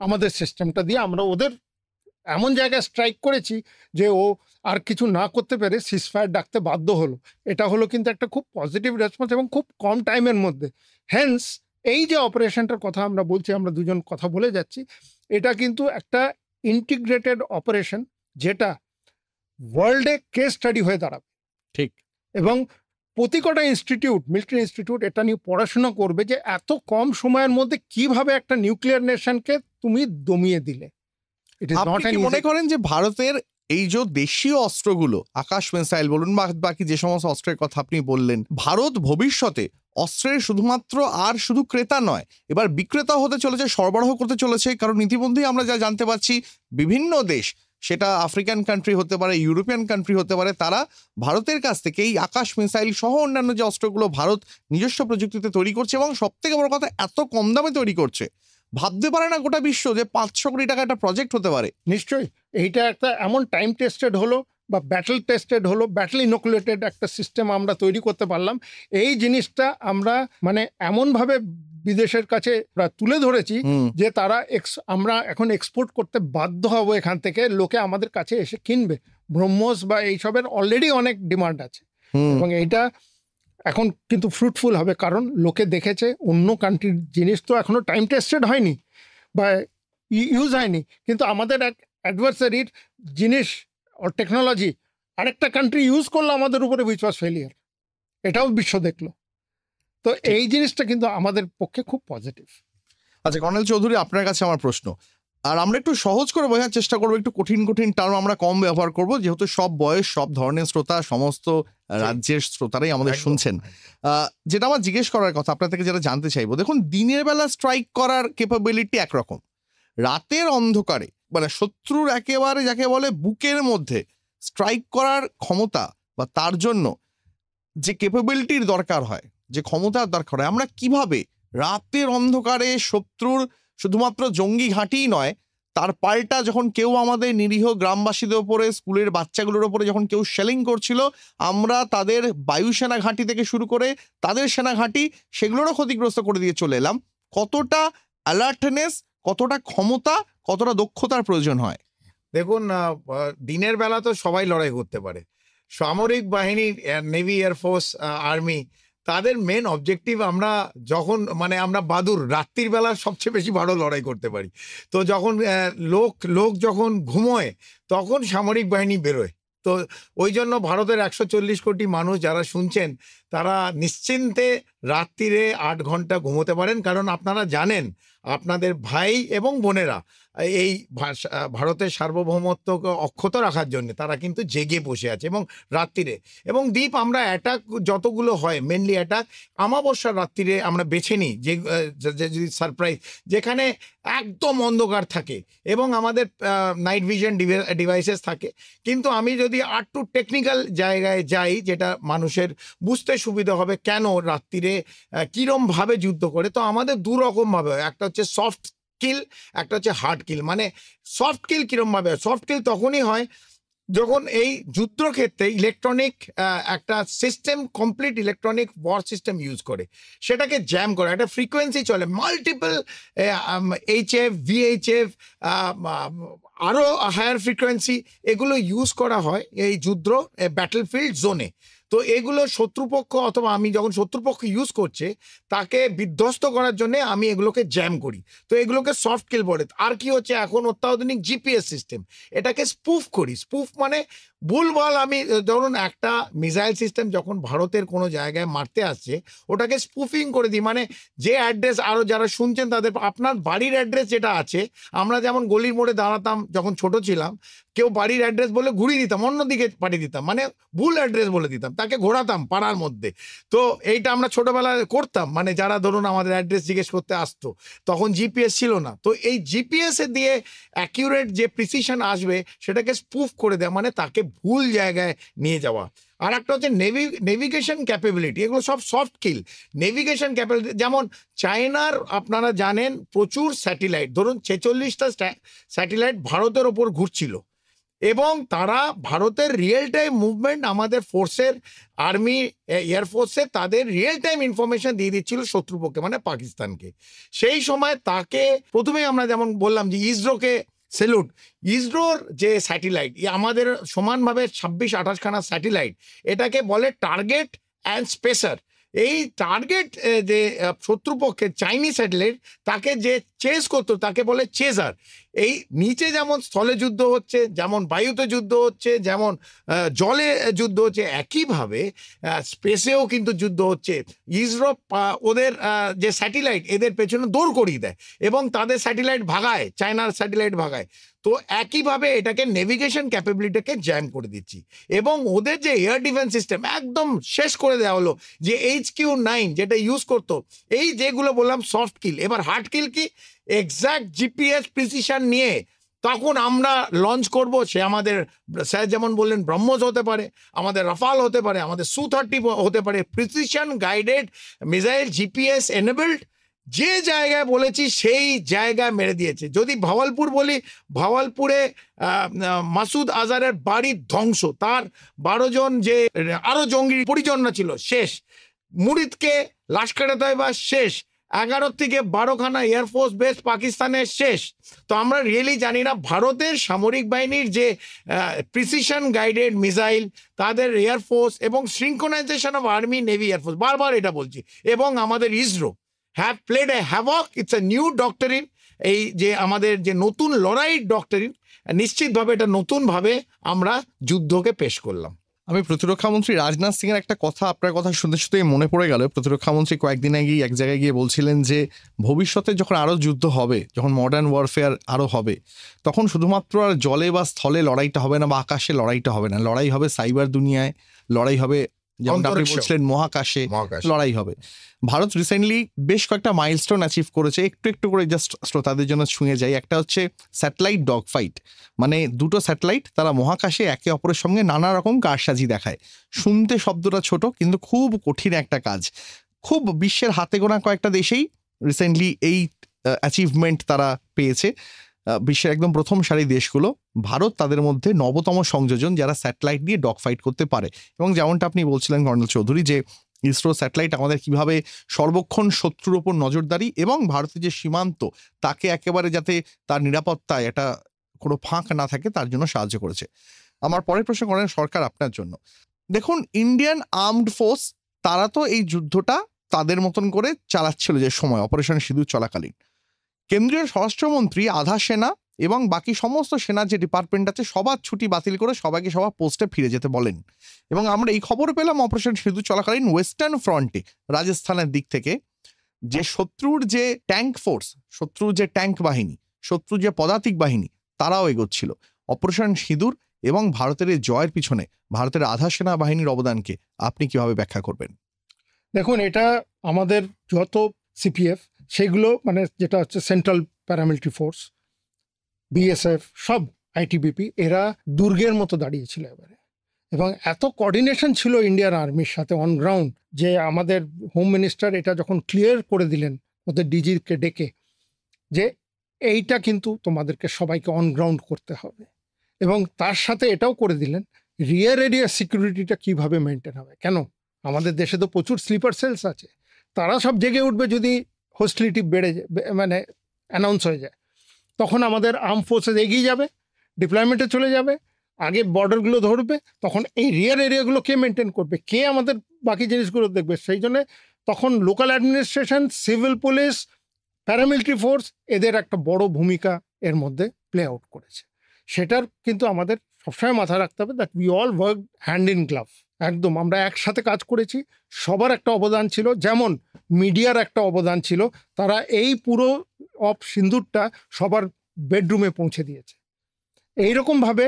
আমাদের সিস্টেমটা দিয়ে আমরা ওদের এমন জায়গায় স্ট্রাইক করেছি যে ও আর কিছু না করতে পেরে সিজফায়ার ডাকতে বাধ্য হলো। এটা হলো কিন্তু একটা খুব পজিটিভ রেসপন্স, এবং খুব কম টাইমের মধ্যে। হেন্স এই যে অপারেশনটার কথা আমরা বলছি, আমরা দুজন কথা বলে যাচ্ছি, এটা কিন্তু একটা ইন্টিগ্রেটেড অপারেশন, যেটা ওয়ার্ল্ডে কেস স্টাডি হয়ে দাঁড়াবে। ঠিক। এবং প্রতি কটা ইনস্টিটিউট, মিলিটারি ইনস্টিটিউট এটা নিয়ে পড়াশোনা করবে যে এত কম সময়ের মধ্যে কিভাবে একটা নিউক্লিয়ার নেশনকে তুমি দমিয়ে দিলে। ইট ইজ নট আপনি কি মনে করেন যে ভারতের এই যে দেশীয় অস্ত্রগুলো, আকাশ মিসাইল বলুন বা বাকি যে সমস্ত অস্ত্রের কথা আপনি বললেন, ভারত ভবিষ্যতে অস্ত্রের শুধুমাত্র আর শুধু ক্রেতা নয়, এবার বিক্রেতা হতে চলেছে, সরবরাহ করতে চলেছে? কারণ ইতিমধ্যেই আমরা যা জানতে পারছি, বিভিন্ন দেশ, সেটা আফ্রিকান কান্ট্রি হতে পারে, ইউরোপিয়ান কান্ট্রি হতে পারে, তারা ভারতের কাছ থেকে এই আকাশ মিসাইল সহ অন্যান্য যে অস্ত্রগুলো ভারত নিজস্ব প্রযুক্তিতে তৈরি করছে, এবং সব থেকে বড় কথা এত কম দামে তৈরি করছে। ভাবতে পারে না গোটা বিশ্ব যে 500 কোটি টাকা একটা প্রজেক্ট হতে পারে। নিশ্চয়ই এইটা একটা এমন টাইম টেস্টেড হলো বা ব্যাটল টেস্টেড হলো, ব্যাটল ইনোকুলেটেড একটা সিস্টেম আমরা তৈরি করতে পারলাম। এই জিনিসটা আমরা মানে এমনভাবে বিদেশের কাছে তুলে ধরেছি যে তারা আমরা এখন এক্সপোর্ট করতে বাধ্য হব এখান থেকে, লোকে আমাদের কাছে এসে কিনবে। ব্রহ্মোস বা এইসবের অলরেডি অনেক ডিমান্ড আছে, এবং এইটা এখন কিন্তু ফ্রুটফুল হবে, কারণ লোকে দেখেছে অন্য কান্ট্রির জিনিস তো এখনো টাইম টেস্টেড হয়নি বা ইউজ হয়নি, কিন্তু আমাদের এক অ্যাডভার্সারির জিনিস টেকনোলজি আরেকটা কান্ট্রি ইউজ করলো আমাদের উপরে, উইচ ওয়াজ ফেলিয়ার, এটাও বিশ্ব দেখলো। তো এই জিনিসটা কিন্তু আমাদের পক্ষে খুব পজিটিভ। আচ্ছা কর্নেল চৌধুরী, আপনার কাছে আমার প্রশ্ন, আর আমরা একটু সহজ করে বোঝার চেষ্টা করবো, একটু কঠিন কঠিন টার্ম আমরা কম ব্যবহার করব, যেহেতু সব বয়স, সব ধরনের শ্রোতা, সমস্ত রাজ্যের শ্রোতারাই আমাদের শুনছেন। যেটা আমার জিজ্ঞেস করার কথা, আপনার থেকে যেটা জানতে চাইবো, দেখুন দিনের বেলা স্ট্রাইক করার ক্যাপাবিলিটি একরকম, রাতের অন্ধকারে মানে শত্রুর একেবারে যাকে বলে বুকের মধ্যে স্ট্রাইক করার ক্ষমতা বা তার জন্য যে ক্যাপাবিলিটির দরকার হয়, যে ক্ষমতার দরকার হয়, আমরা কিভাবে রাতের অন্ধকারে শত্রুর শুধুমাত্র জঙ্গি ঘাঁটিই নয়, তার পাল্টা যখন কেউ আমাদের নিরীহ গ্রামবাসীদের ওপরে, স্কুলের বাচ্চাগুলোর ওপরে যখন কেউ শেলিং করছিল, আমরা তাদের বায়ুসেনা ঘাঁটি থেকে শুরু করে তাদের সেনা ঘাঁটি, সেগুলোরও ক্ষতিগ্রস্ত করে দিয়ে চলে এলাম। কতটা অ্যালার্টনেস, কতটা ক্ষমতা, কতটা দক্ষতার প্রয়োজন হয়? দেখুন, দিনের বেলা তো সবাই লড়াই করতে পারে, সামরিক বাহিনী, নেভি, এয়ারফোর্স, আর্মি, তাদের মেন অবজেক্টিভ আমরা যখন মানে আমরা বাদুর রাত্রির বেলা সবচেয়ে বেশি ভালো লড়াই করতে পারি। তো যখন লোক যখন ঘুমোয় তখন সামরিক বাহিনী বেরোয়। তো ওই জন্য ভারতের 140 কোটি মানুষ যারা শুনছেন তারা নিশ্চিন্তে রাত্রিরে 8 ঘন্টা ঘুমোতে পারেন, কারণ আপনারা জানেন আপনাদের ভাই এবং বোনেরা এই ভারতের সার্বভৌমত্বকে অক্ষত রাখার জন্য তারা কিন্তু জেগে বসে আছে এবং রাত্রিরে। এবং দ্বীপ আমরা অ্যাটাক যতগুলো হয়, মেনলি অ্যাটাক অমাবস্যার রাত্রিরে আমরা বেছে নিই, যে যদি সারপ্রাইজ, যেখানে একদম অন্ধকার থাকে এবং আমাদের নাইট ভিশন ডিভাইসেস থাকে। কিন্তু আমি যদি আরটু টেকনিক্যাল জায়গায় যাই, যেটা মানুষের বুঝতে সুবিধা হবে কেন রাত্রিরে কীরমভাবে যুদ্ধ করে, তো আমাদের দু রকমভাবে হয়। একটা হচ্ছে সফট কিল, একটা হচ্ছে হার্ড কিল। মানে সফট কিল কীরমভাবে হয়? সফট কিল তখনই হয় যখন এই যুদ্ধক্ষেত্রে ইলেকট্রনিক একটা system, complete electronic war system use করে, সেটাকে জ্যাম করে, একটা ফ্রিকোয়েন্সি চলে, মাল্টিপল HF, VHF, আরও হায়ার ফ্রিকোয়েন্সি, এগুলো ইউজ করা হয় এই যুদ্ধ ব্যাটলফিল্ড জোনে। তো এগুলো শত্রুপক্ষ অথবা আমি যখন শত্রুপক্ষ ইউজ করছে তাকে বিধ্বস্ত করার জন্য আমি এগুলোকে জ্যাম করি। তো এগুলোকে সফট কিল বলে। আর কি হচ্ছে, এখন অত্যাধুনিক জিপিএস সিস্টেম, এটাকে স্পুফ করি। স্পুফ মানে ভুলভাল, আমি ধরুন একটা মিসাইল সিস্টেম যখন ভারতের কোনো জায়গায় মারতে আসছে ওটাকে স্পুফিং করে দিই। মানে যে অ্যাড্রেস, আরও যারা শুনছেন তাদের, আপনার বাড়ির অ্যাড্রেস যেটা আছে, আমরা যেমন গলির মোড়ে দাঁড়াতাম যখন ছোট ছিলাম, কেউ বাড়ির অ্যাড্রেস বলে ঘুরিয়ে দিতাম, অন্যদিকে পাঠিয়ে দিতাম, মানে ভুল অ্যাড্রেস বলে দিতাম, তাকে ঘোরাতাম পাড়ার মধ্যে। তো এইটা আমরা ছোটবেলায় করতাম, মানে যারা ধরুন আমাদের অ্যাড্রেস জিজ্ঞেস করতে আসতো, তখন জিপিএস ছিল না। তো এই জিপিএসে দিয়ে অ্যাকিউরেট যে প্রিসিশন আসবে সেটাকে স্পুফ করে দেয়, মানে তাকে ভুল জায়গায় নিয়ে যাওয়া। আর একটা হচ্ছে নেভিগেশন ক্যাপাবিলিটি, এগুলো সব সফট কিল। নেভিগেশন ক্যাপাবিলিটি, যেমন চায়নার আপনারা জানেন প্রচুর স্যাটেলাইট, ধরুন 46টা স্যাটেলাইট ভারতের ওপর ঘুরছিল, এবং তারা ভারতের রিয়েল টাইম মুভমেন্ট আমাদের ফোর্সের, আর্মি, এয়ারফোর্সের, তাদের রিয়েল টাইম ইনফরমেশন দিয়ে দিচ্ছিল শত্রুপক্ষে, মানে পাকিস্তানকে। সেই সময় তাকে প্রথমেই আমরা যেমন বললাম যে ইসরোকে সেলুট। ইসরোর যে স্যাটেলাইট, আমাদের সমানভাবে 26-28 খানা স্যাটেলাইট, এটাকে বলে টার্গেট অ্যান্ড স্পেসার। এই টার্গেট যে শত্রুপক্ষের চাইনিজ স্যাটেলাইট, তাকে যে চেস করতো, তাকে বলে চেজার। এই নিচে যেমন স্থলে যুদ্ধ হচ্ছে, যেমন বায়ুতে যুদ্ধ হচ্ছে, যেমন জলে যুদ্ধ হচ্ছে, একইভাবে স্পেসেও কিন্তু যুদ্ধ হচ্ছে। ইসরো ওদের যে স্যাটেলাইট এদের পেছনে দৌড় করিয়ে দেয় এবং তাদের স্যাটেলাইট ভাগায়, চায়নার স্যাটেলাইট ভাগায়। তো একইভাবে এটাকে নেভিগেশন ক্যাপাবিলিটিকে জ্যাম করে দিচ্ছি এবং ওদের যে এয়ার ডিফেন্স সিস্টেম একদম শেষ করে দেওয়া হলো। যে HQ-9 যেটা ইউজ করতো, এই যেগুলো বললাম সফট কিল, এবার হার্ড কিল কি, এক্স্যাক্ট জিপিএস প্রিসিশন নিয়ে তখন আমরা লঞ্চ করব। সে আমাদের স্যার যেমন বললেন ব্রহ্মস হতে পারে, আমাদের রাফাল হতে পারে, আমাদের Su-30 হতে পারে, precision guided missile, GPS enabled. যে জায়গায় বলেছি সেই জায়গায় মেরে দিয়েছে। যদি ভাওয়ালপুর বলি, ভাওয়ালপুরে মাসুদ আজহারের বাড়ির ধ্বংস, তার 12 জন যে আরো জঙ্গি পরিচালনা ছিল শেষ। মুরিদকে লাশকারে তয়বা শেষ। 11 থেকে 12খানা এয়ারফোর্স বেস পাকিস্তানের শেষ। তো আমরা রিয়েলি জানি না ভারতের সামরিক বাহিনীর যে প্রিসিশন গাইডেড মিসাইল, তাদের এয়ারফোর্স এবং synchronisation of army navy air force, বারবার এটা বলছি, এবং আমাদের ISRO have played a havoc. It's a new ডক্টরিন। এই যে আমাদের যে নতুন লড়াই ডক্টরিন, নিশ্চিতভাবে এটা নতুনভাবে আমরা যুদ্ধকে পেশ করলাম। আমি প্রতিরক্ষামন্ত্রী রাজনাথ সিং এর একটা কথা আপনার কথা শুনতে শুনতেই মনে পড়ে গেল। প্রতিরক্ষামন্ত্রী কয়েকদিন আগে এক জায়গায় গিয়ে বলছিলেন যে ভবিষ্যতে যখন আরো যুদ্ধ হবে, যখন মডার্ন ওয়ারফেয়ার আরো হবে, তখন শুধুমাত্র আর জলে বা স্থলে লড়াইটা হবে না বা আকাশে লড়াইটা হবে না, লড়াই হবে সাইবার দুনিয়ায়, লড়াই হবে যেমন আপনি বলছিলেন মহাকাশে লড়াই হবে। ভারত রিসেন্টলি বেশ কয়েকটা মাইলস্টোন অ্যাচিভ করেছে, একটু একটু করে জাস্ট শ্রোতাদের জন্য ছুঁয়ে যায়। একটা হচ্ছে স্যাটেলাইট ডগ ফাইট, মানে দুটো স্যাটেলাইট তারা মহাকাশে একে অপরের সঙ্গে নানা রকম কারসাজি দেখায়। শুনতে শব্দটা ছোট কিন্তু খুব কঠিন একটা কাজ। খুব বিশ্বের হাতে গোনা কয়েকটা দেশেই রিসেন্টলি এই অ্যাচিভমেন্ট তারা পেয়েছে, বিশ্বের একদম প্রথম সারি দেশগুলো। ভারত তাদের মধ্যে নবতম সংযোজন যারা স্যাটেলাইট দিয়ে ডগ ফাইট করতে পারে। এবং যেমনটা আপনি বলছিলেন কর্নেল চৌধুরী, যে ইসরো স্যাটেলাইট আমাদের কিভাবে সর্বক্ষণ শত্রুর ওপর নজরদারি এবং ভারতের যে সীমান্ত তাকে একেবারে যাতে তার নিরাপত্তায় এটা কোনো ফাঁক না থাকে তার জন্য সাহায্য করেছে। আমার পরের প্রশ্ন করেন সরকার আপনার জন্য। দেখুন, ইন্ডিয়ান আর্মড ফোর্স তারা তো এই যুদ্ধটা তাদের মতন করে চালাচ্ছিল যে সময় অপারেশন সিঁদুর চলাকালীন। কেন্দ্রীয় স্বরাষ্ট্রমন্ত্রী আধা সেনা এবং বাকি সমস্ত সেনার যে ডিপার্টমেন্ট আছে সবার ছুটি বাতিল করে সবাইকে সবার পোস্টে ফিরে যেতে বলেন। এবং আমরা এই খবর পেলাম অপারেশন সিঁদুর চলাকালীন ওয়েস্টার্ন ফ্রন্টে রাজস্থানের দিক থেকে যে শত্রুর যে ট্যাঙ্ক ফোর্স, শত্রুর যে ট্যাঙ্ক বাহিনী, শত্রুর যে পদাতিক বাহিনী তারাও এগোচ্ছিল। অপারেশন সিঁদুর এবং ভারতের এই জয়ের পিছনে ভারতের আধা সেনা বাহিনীর অবদানকে আপনি কিভাবে ব্যাখ্যা করবেন? দেখুন, এটা আমাদের যত সিপিএফ সেগুলো মানে যেটা হচ্ছে সেন্ট্রাল প্যারামিলিটারি ফোর্স, বিএসএফ, সব আইটিবিপি, এরা দুর্গের মতো দাঁড়িয়েছিল এবারে। এবং এত কোঅর্ডিনেশন ছিল ইন্ডিয়ান আর্মির সাথে অন গ্রাউন্ড যে আমাদের হোম মিনিস্টার এটা যখন ক্লিয়ার করে দিলেন ওদের ডিজিকে ডেকে যে এইটা কিন্তু তোমাদেরকে সবাইকে অন গ্রাউন্ড করতে হবে, এবং তার সাথে এটাও করে দিলেন রিয়ার এরিয়া সিকিউরিটিটা কিভাবে মেনটেন হবে। কেন, আমাদের দেশে তো প্রচুর স্লিপার সেলস আছে, তারা সব জেগে উঠবে যদি হোস্টিলিটি বেড়ে মানে অ্যানাউন্স হয়ে যায়। তখন আমাদের আর্ম ফোর্সেস এগিয়ে যাবে, ডিপ্লয়মেন্টে চলে যাবে, আগে বর্ডারগুলো ধরবে, তখন এই রিয়ার এরিয়াগুলো কে মেনটেন করবে, কে আমাদের বাকি জিনিসগুলো দেখবে। সেই জন্যে তখন local administration, civil police, paramilitary force এদের একটা বড় ভূমিকা এর মধ্যে প্লে আউট করেছে। সেটার কিন্তু আমাদের সবসময় মাথায় রাখতে হবে that we all work hand in glove. একদম আমরা একসাথে কাজ করেছি, সবার একটা অবদান ছিল, যেমন মিডিয়ার একটা অবদান ছিল। তারা এই পুরো অফ সিন্দুরটা সবার বেডরুমে পৌঁছে দিয়েছে। এইরকমভাবে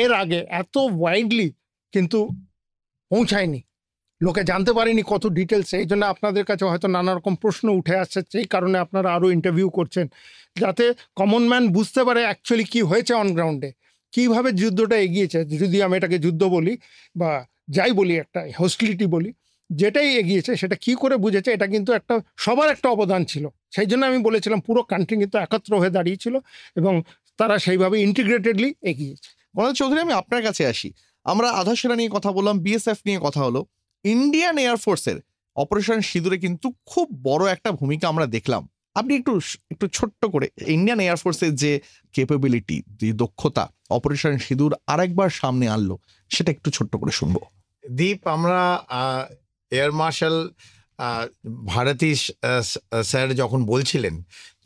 এর আগে এত ওয়াইডলি কিন্তু পৌঁছায়নি, লোকে জানতে পারেনি কত ডিটেলসে। এই জন্য আপনাদের কাছে হয়তো নানা রকম প্রশ্ন উঠে আসছে, সেই কারণে আপনারা আরও ইন্টারভিউ করছেন যাতে কমন ম্যান বুঝতে পারে অ্যাকচুয়ালি কী হয়েছে অন গ্রাউন্ডে, কীভাবে যুদ্ধটা এগিয়েছে। যদি আমি এটাকে যুদ্ধ বলি বা যাই বলি, একটা হোস্টিলিটি বলি, যেটাই এগিয়েছে সেটা কি করে বুঝেছে, এটা কিন্তু একটা সবার একটা অবদান ছিল। সেই জন্য আমি বলেছিলাম পুরো কান্ট্রি কিন্তু একত্র হয়ে দাঁড়িয়েছিল এবং তারা সেইভাবে ইন্টিগ্রেটেডলি এগিয়েছে। কর্নেল চৌধুরী, আমি আপনার কাছে আসি। আমরা আধা সেনা নিয়ে কথা বললাম, বিএসএফ নিয়ে কথা হলো। ইন্ডিয়ান এয়ারফোর্সের অপারেশন সিঁদুরে কিন্তু খুব বড় একটা ভূমিকা আমরা দেখলাম। আপনি একটু ছোট্ট করে ইন্ডিয়ান এয়ারফোর্সের যে ক্যাপাবিলিটি, যে দক্ষতা অপারেশন সিঁদুর আরেকবার সামনে আনলো, সেটা একটু ছোট্ট করে শুনবো। দীপ, আমরা এয়ার মার্শাল ভারতী স্যার যখন বলছিলেন,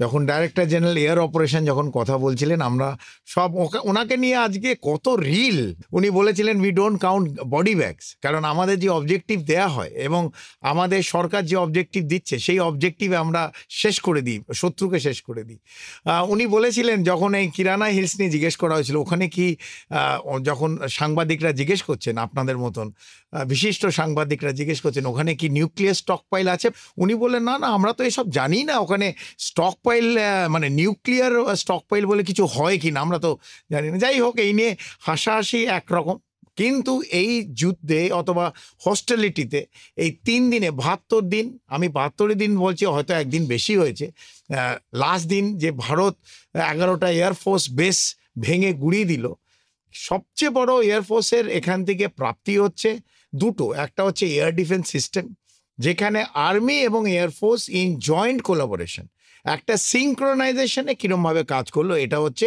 যখন ডাইরেক্টর জেনারেল এয়ার অপারেশন যখন কথা বলছিলেন, আমরা সব ওনাকে নিয়ে আজকে কত রিল উনি বলেছিলেন, we don't count body bags, কারণ আমাদের যে অবজেক্টিভ দেয়া হয় এবং আমাদের সরকার যে অবজেক্টিভ দিচ্ছে সেই অবজেক্টিভে আমরা শেষ করে দিই, শত্রুকে শেষ করে দিই। উনি বলেছিলেন যখন এই কিরানা হিলস নিয়ে জিজ্ঞেস করা হয়েছিল, ওখানে কি যখন সাংবাদিকরা জিজ্ঞেস করছেন, আপনাদের মতন বিশিষ্ট সাংবাদিকরা জিজ্ঞেস করছেন ওখানে কি নিউক্লিয়ার স্টক পাইল আছে, উনি বললেন না না, আমরা তো এসব জানি না, ওখানে স্টক পাইল মানে নিউক্লিয়ার স্টক পাইল বলে কিছু হয় কি না আমরা তো জানি না। যাই হোক, এই নিয়ে হাসাহাসি একরকম, কিন্তু এই যুদ্ধে অথবা হস্টেলিটিতে এই 3 দিনে 72 দিন, আমি 72 দিন বলছি, হয়তো একদিন বেশি হয়েছে, লাস্ট দিন যে ভারত 11টা এয়ারফোর্স বেস ভেঙে গুড়িয়ে দিল, সবচেয়ে বড় এয়ারফোর্সের এখান থেকে প্রাপ্তি হচ্ছে দুটো। একটা হচ্ছে এয়ার ডিফেন্স সিস্টেম, যেখানে আর্মি এবং এয়ারফোর্স ইন জয়েন্ট কোলাবোরেশন একটা সিঙ্ক্রোনাইজেশনে কীরমভাবে কাজ করলো, এটা হচ্ছে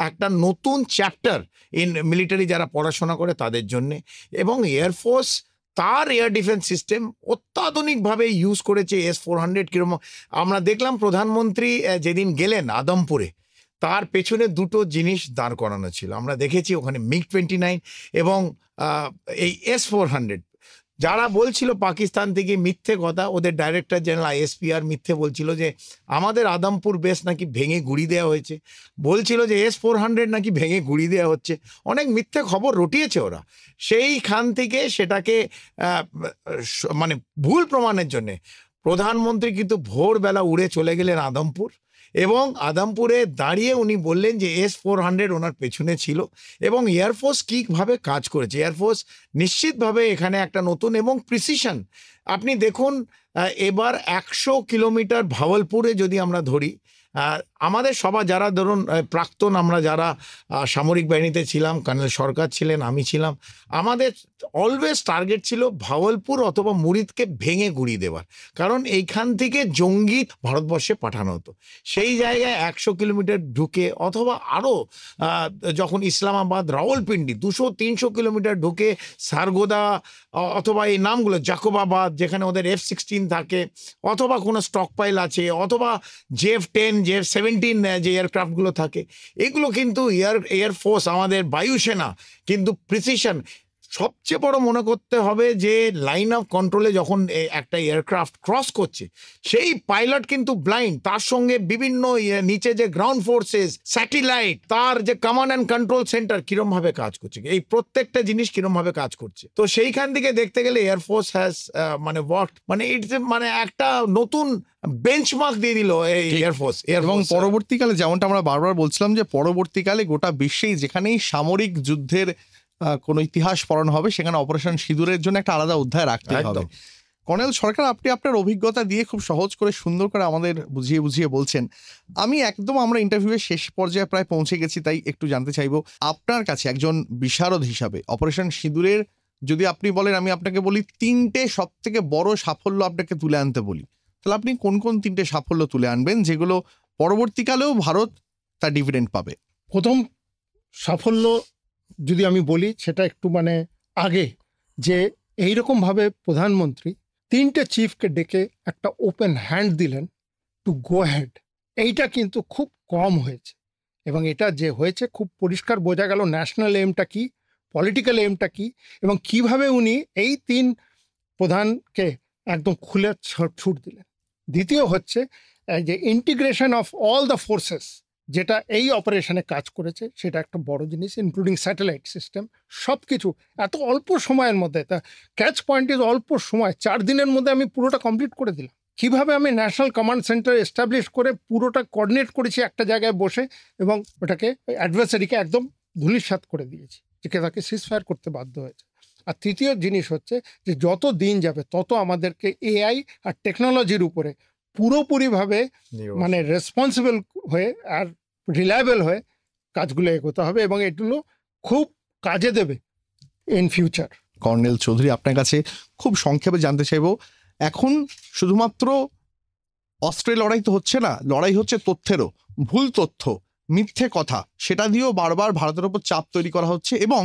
একটা নতুন চ্যাপ্টার ইন মিলিটারি যারা পড়াশোনা করে তাদের জন্যে। এবং এয়ারফোর্স তার এয়ার ডিফেন্স সিস্টেম অত্যাধুনিকভাবে ইউজ করেছে। S-400 কীরকম আমরা দেখলাম, প্রধানমন্ত্রী যেদিন গেলেন আদমপুরে, তার পেছনে দুটো জিনিস দাঁড় করানো ছিল, আমরা দেখেছি ওখানে MiG-29 এবং এই S-400। যারা বলছিল পাকিস্তান থেকে মিথ্যে কথা, ওদের ডাইরেক্টর জেনারেল ISPR মিথ্যে বলছিল যে আমাদের আদমপুর বেস নাকি ভেঙে গুড়িয়ে দেওয়া হয়েছে, বলছিল যে S-400 নাকি ভেঙে গুড়িয়ে দেওয়া হচ্ছে, অনেক মিথ্যে খবর রটিয়েছে ওরা। সেইখান থেকে সেটাকে মানে ভুল প্রমাণের জন্যে প্রধানমন্ত্রী কিন্তু ভোরবেলা উড়ে চলে গেলেন আদমপুর, এবং আদমপুরে দাঁড়িয়ে উনি বললেন যে S-400 ওনার পেছনে ছিল এবং এয়ারফোর্স কীভাবে কাজ করেছে। এয়ারফোর্স নিশ্চিতভাবে এখানে একটা নতুন এবং প্রিসিশন। আপনি দেখুন, এবার 100 কিলোমিটার ভাওয়ালপুরে যদি আমরা ধরি, আমাদের সবার যারা ধরুন প্রাক্তন, আমরা যারা সামরিক বাহিনীতে ছিলাম, কর্নেল সরকার ছিলেন, আমি ছিলাম, আমাদের অলওয়েজ টার্গেট ছিল ভাওয়ালপুর অথবা মুরিদকে ভেঙে গুড়িয়ে দেওয়ার, কারণ এইখান থেকে জঙ্গি ভারতবর্ষে পাঠানো হতো। সেই জায়গায় 100 কিলোমিটার ঢুকে, অথবা আরও যখন ইসলামাবাদ, রাওয়ালপিন্ডি 200-300 কিলোমিটার ঢুকে, সারগোদা অথবা এই নামগুলো, জাকোবাবাদ যেখানে ওদের F-16 থাকে, অথবা কোনো স্টক পাইল আছে, অথবা JF-10 JF-17 যে এয়ারক্রাফটগুলো থাকে, এগুলো কিন্তু এয়ারফোর্স, আমাদের বায়ুসেনা কিন্তু প্রিসিশন। সবচেয়ে বড় মনে করতে হবে যে লাইন অফ কন্ট্রোলে যখন একটা এয়ারক্রাফট ক্রস করছে, সেই পাইলট কিন্তু ব্লাইন্ড, তার সঙ্গে বিভিন্ন নিচে যে গ্রাউন্ড ফোর্সেস, স্যাটেলাইট, তার যে কমান্ড অ্যান্ড কন্ট্রোল সেন্টার কিরমভাবে কাজ করছে, এই প্রত্যেকটা জিনিস কিরমভাবে কাজ করছে। তো সেইখান থেকে দেখতে গেলে এয়ারফোর্স হ্যাজ মানে ওয়ার্ক, মানে ইটস মানে একটা নতুন বেঞ্চমার্ক দিয়ে দিল এই এয়ারফোর্স। এবং পরবর্তীকালে যেমনটা আমরা বারবার বলছিলাম যে পরবর্তীকালে গোটা বিশ্বেই যেখানেই সামরিক যুদ্ধের কোনো ইতিহাস পড়ানো হবে, সেখানে অপারেশন সিঁদুরের জন্য একটা আলাদা অধ্যায় রাখতে হবে। কর্নেল সরকার, আপনি আপনার অভিজ্ঞতা দিয়ে খুব সহজ করে সুন্দর করে আমাদের বুঝিয়ে বুঝিয়ে বলছেন। আমি একদম, আমরা ইন্টারভিউয়ের শেষ পর্যায়ে প্রায় পৌঁছে গেছি, তাই একটু জানতে চাইবো আপনার কাছে একজন বিশারদ হিসাবে অপারেশন সিঁদুরের যদি আপনি বলেন, আমি আপনাকে বলি 3টে সব থেকে বড় সাফল্য আপনাকে তুলে আনতে বলি, তাহলে আপনি কোন কোন 3টে সাফল্য তুলে আনবেন যেগুলো পরবর্তীকালেও ভারত তার ডিভিডেন্ড পাবে? প্রথম সাফল্য যদি আমি বলি, সেটা একটু মানে আগে, যে এইরকমভাবে প্রধানমন্ত্রী 3টে চিফকে ডেকে একটা ওপেন হ্যান্ড দিলেন টু গো হেড, এইটা কিন্তু খুব কম হয়েছে। এবং এটা যে হয়েছে খুব পরিষ্কার বোঝা গেল ন্যাশনাল এমটা কি, পলিটিক্যাল এমটা কি, এবং কিভাবে উনি এই 3 প্রধানকে একদম খুলে ছুট দিলেন। দ্বিতীয় হচ্ছে যে integration of all the forces, যেটা এই অপারেশনে কাজ করেছে, সেটা একটা বড় জিনিস, ইনক্লুডিং স্যাটেলাইট সিস্টেম, সব কিছু এত অল্প সময়ের মধ্যে। তা ক্যাচ পয়েন্ট ইজ অল্প সময়, 4 দিনের মধ্যে আমি পুরোটা কমপ্লিট করে দিলাম। কীভাবে আমি ন্যাশনাল কমান্ড সেন্টার এস্টাবলিশ করে পুরোটা কোঅর্ডিনেট করেছি একটা জায়গায় বসে, এবং ওটাকে অ্যাডভার্সারিকে একদম ধূলিসাৎ করে দিয়েছি, যে তাকে সিজফায়ার করতে বাধ্য হয়েছে। আর তৃতীয় জিনিস হচ্ছে যে যত দিন যাবে তত আমাদেরকে AI আর টেকনোলজির উপরে পুরোপুরিভাবে মানে রেসপন্সিবল হয়ে আর রিলায়েবল হয়ে কাজগুলো এগোতে হবে, এবং এগুলো খুব কাজে দেবে ইন ফিউচার। কর্নেল চৌধুরী, আপনার কাছে খুব সংক্ষেপে জানতে চাইবো, এখন শুধুমাত্র অস্ত্রের লড়াই তো হচ্ছে না, লড়াই হচ্ছে তথ্যেরও। ভুল তথ্য, মিথ্যে কথা, সেটা দিয়েও বারবার ভারতের ওপর চাপ তৈরি করা হচ্ছে, এবং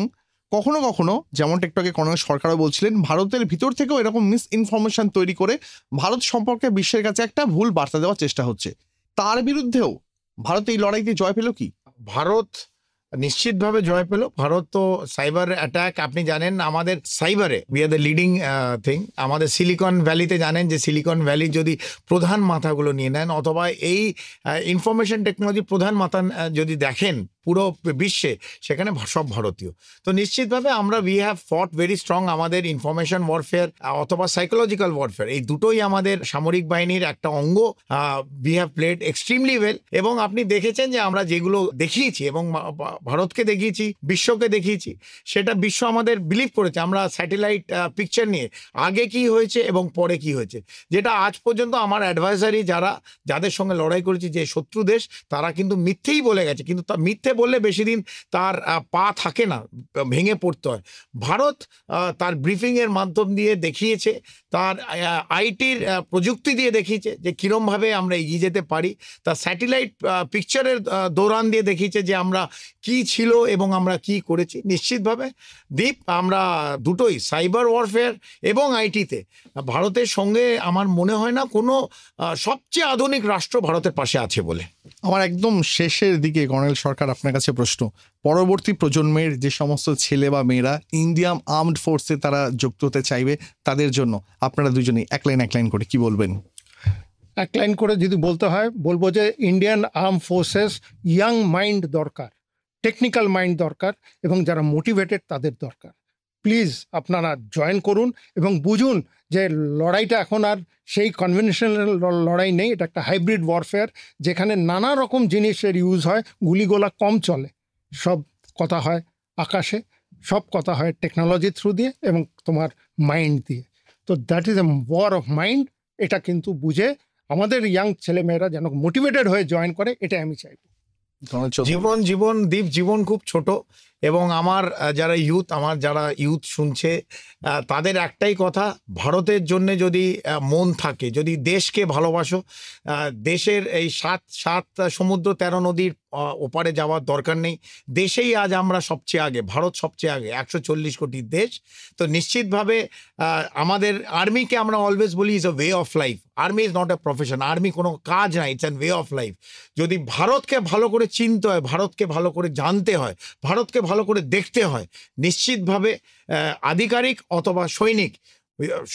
কখনো কখনো যেমনটা একটু আগে কর্নেল সরকারও বলছিলেন, ভারতের ভিতর থেকেও এরকম মিস ইনফরমেশন তৈরি করে ভারত সম্পর্কে বিশ্বের কাছে একটা ভুল বার্তা দেওয়ার চেষ্টা হচ্ছে। তার বিরুদ্ধেও ভারত এই লড়াইতে জয় পেল কি? ভারত নিশ্চিতভাবে জয় পেল। ভারত তো সাইবার অ্যাটাক, আপনি জানেন আমাদের সাইবারে we are the leading thing. আমাদের সিলিকন ভ্যালিতে জানেন যে সিলিকন ভ্যালি যদি প্রধান মাথাগুলো নিয়ে নেন, অথবা এই ইনফরমেশন টেকনোলজি প্রধান মাথা যদি দেখেন পুরো বিশ্বে, সেখানে সব ভারতীয়। তো নিশ্চিতভাবে আমরা উই হ্যাভ ফট ভেরি স্ট্রং। আমাদের ইনফরমেশন ওয়ারফেয়ার অথবা সাইকোলজিক্যাল ওয়ারফেয়ার, এই দুটোই আমাদের সামরিক বাহিনীর একটা অঙ্গ। We have played extremely well. এবং আপনি দেখেছেন যে আমরা যেগুলো দেখিয়েছি এবং ভারতকে দেখিয়েছি, বিশ্বকে দেখিয়েছি, সেটা বিশ্ব আমাদের বিলিভ করেছে। আমরা স্যাটেলাইট পিকচার নিয়ে আগে কি হয়েছে এবং পরে কি হয়েছে, যেটা আজ পর্যন্ত আমার অ্যাডভাইজারি যাদের সঙ্গে লড়াই করেছি, যে শত্রু দেশ, তারা কিন্তু মিথ্যেই বলে গেছে। কিন্তু তা মিথ্যে বললে বেশি দিন তার পা থাকে না, ভেঙে পড়তে হয়। ভারত তার ব্রিফিংয়ের মাধ্যম দিয়ে দেখিয়েছে, তার আইটির প্রযুক্তি দিয়ে দেখিয়েছে যে কীরমভাবে আমরা এগিয়ে যেতে পারি। তার স্যাটেলাইট পিকচারের দৌরান দিয়ে দেখিয়েছে যে আমরা কি ছিল এবং আমরা কি করেছি। নিশ্চিতভাবে দীপ, আমরা দুটোই সাইবার ওয়ারফেয়ার এবং আইটিতে ভারতের সঙ্গে আমার মনে হয় না কোনো সবচেয়ে আধুনিক রাষ্ট্র ভারতের পাশে আছে বলে। আমার একদম শেষের দিকে কর্নেল সরকার আপনার কাছে প্রশ্ন, পরবর্তী প্রজন্মের যে সমস্ত ছেলে বা মেয়েরা ইন্ডিয়ান আর্মড ফোর্সে তারা যুক্ত হতে চাইবে, তাদের জন্য আপনারা দুজনেই এক লাইন করে কি বলবেন? এক লাইন করে যদি বলতে হয়, বলবো যে Indian arm forces young mind দরকার, টেকনিক্যাল মাইন্ড দরকার, এবং যারা মোটিভেটেড তাদের দরকার। প্লিজ আপনারা জয়েন করুন এবং বুঝুন যে লড়াইটা এখন আর সেই কনভেনশনাল লড়াই নেই, এটা একটা হাইব্রিড ওয়ারফেয়ার, যেখানে নানা রকম জিনিসের ইউজ হয়। গুলিগোলা কম চলে, সব কথা হয় আকাশে, সব কথা হয় টেকনোলজি থ্রু দিয়ে এবং তোমার মাইন্ড দিয়ে। তো that is a war of mind. এটা কিন্তু বুঝে আমাদের ইয়াং ছেলেমেয়েরা যেন মোটিভেটেড হয়ে জয়েন করে, এটা আমি চাইব। জীবন খুব ছোট, এবং আমার যারা ইউথ শুনছে, তাদের একটাই কথা, ভারতের জন্য যদি মন থাকে, যদি দেশকে ভালোবাসো, দেশের এই সাত সমুদ্র 13 নদীর ওপারে যাওয়ার দরকার নেই। দেশেই আজ আমরা সবচেয়ে আগে, ভারত সবচেয়ে আগে, 140 কোটির দেশ। তো নিশ্চিতভাবে আমাদের আর্মিকে আমরা অলওয়েজ বলি is a way of life. Army is not a profession, army কোনো কাজ না, it's an way of life. যদি ভারতকে ভালো করে চিনতে হয়, ভারতকে ভালো করে জানতে হয়, ভারতকে ভালো করে দেখতে হয়, নিশ্চিতভাবে আধিকারিক অথবা সৈনিক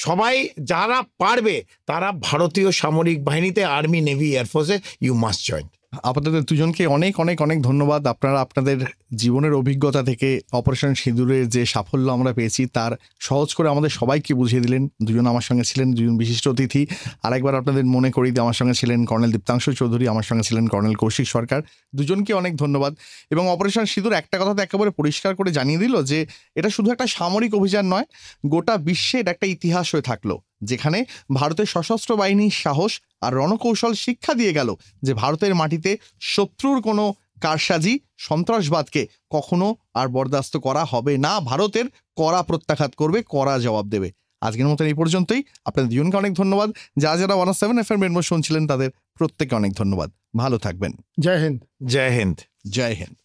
সবাই যারা পারবে, তারা ভারতীয় সামরিক বাহিনীতে, আর্মি, নেভি, এয়ারফোর্সে ইউ মাস্ট জয়েন। আপনাদের দুজনকে অনেক অনেক অনেক ধন্যবাদ। আপনারা আপনাদের জীবনের অভিজ্ঞতা থেকে অপারেশন সিঁদুরের যে সাফল্য আমরা পেয়েছি তার সহজ করে আমাদের সবাইকে বুঝিয়ে দিলেন। দুজন আমার সঙ্গে ছিলেন দুজন বিশিষ্ট অতিথি। আরেকবার আপনাদের মনে করি দিয়ে আমার সঙ্গে ছিলেন কর্নেল দীপ্তাংশু চৌধুরী, আমার সঙ্গে ছিলেন কর্নেল কৌশিক সরকার। দুজনকে অনেক ধন্যবাদ। এবং অপারেশন সিঁদুর একটা কথা তো একেবারে পরিষ্কার করে জানিয়ে দিল যে এটা শুধু একটা সামরিক অভিযান নয়, গোটা বিশ্বে এটা একটা ইতিহাস হয়ে থাকলো, যেখানে ভারতের সশস্ত্র বাহিনীর সাহস আর রণকৌশল শিক্ষা দিয়ে গেল যে ভারতের মাটিতে শত্রুর কোনো কারসাজি, সন্ত্রাসবাদকে কখনো আর বরদাস্ত করা হবে না। ভারতের কড়া প্রত্যাঘাত করবে, কড়া জবাব দেবে। আজকের মতন এই পর্যন্তই। আপনাদের দুজনকে অনেক ধন্যবাদ। যারা 107 FM রেনবো শুনছিলেন তাদের প্রত্যেককে অনেক ধন্যবাদ। ভালো থাকবেন। জয় হিন্দ। জয় হিন্দ। জয় হিন্দ।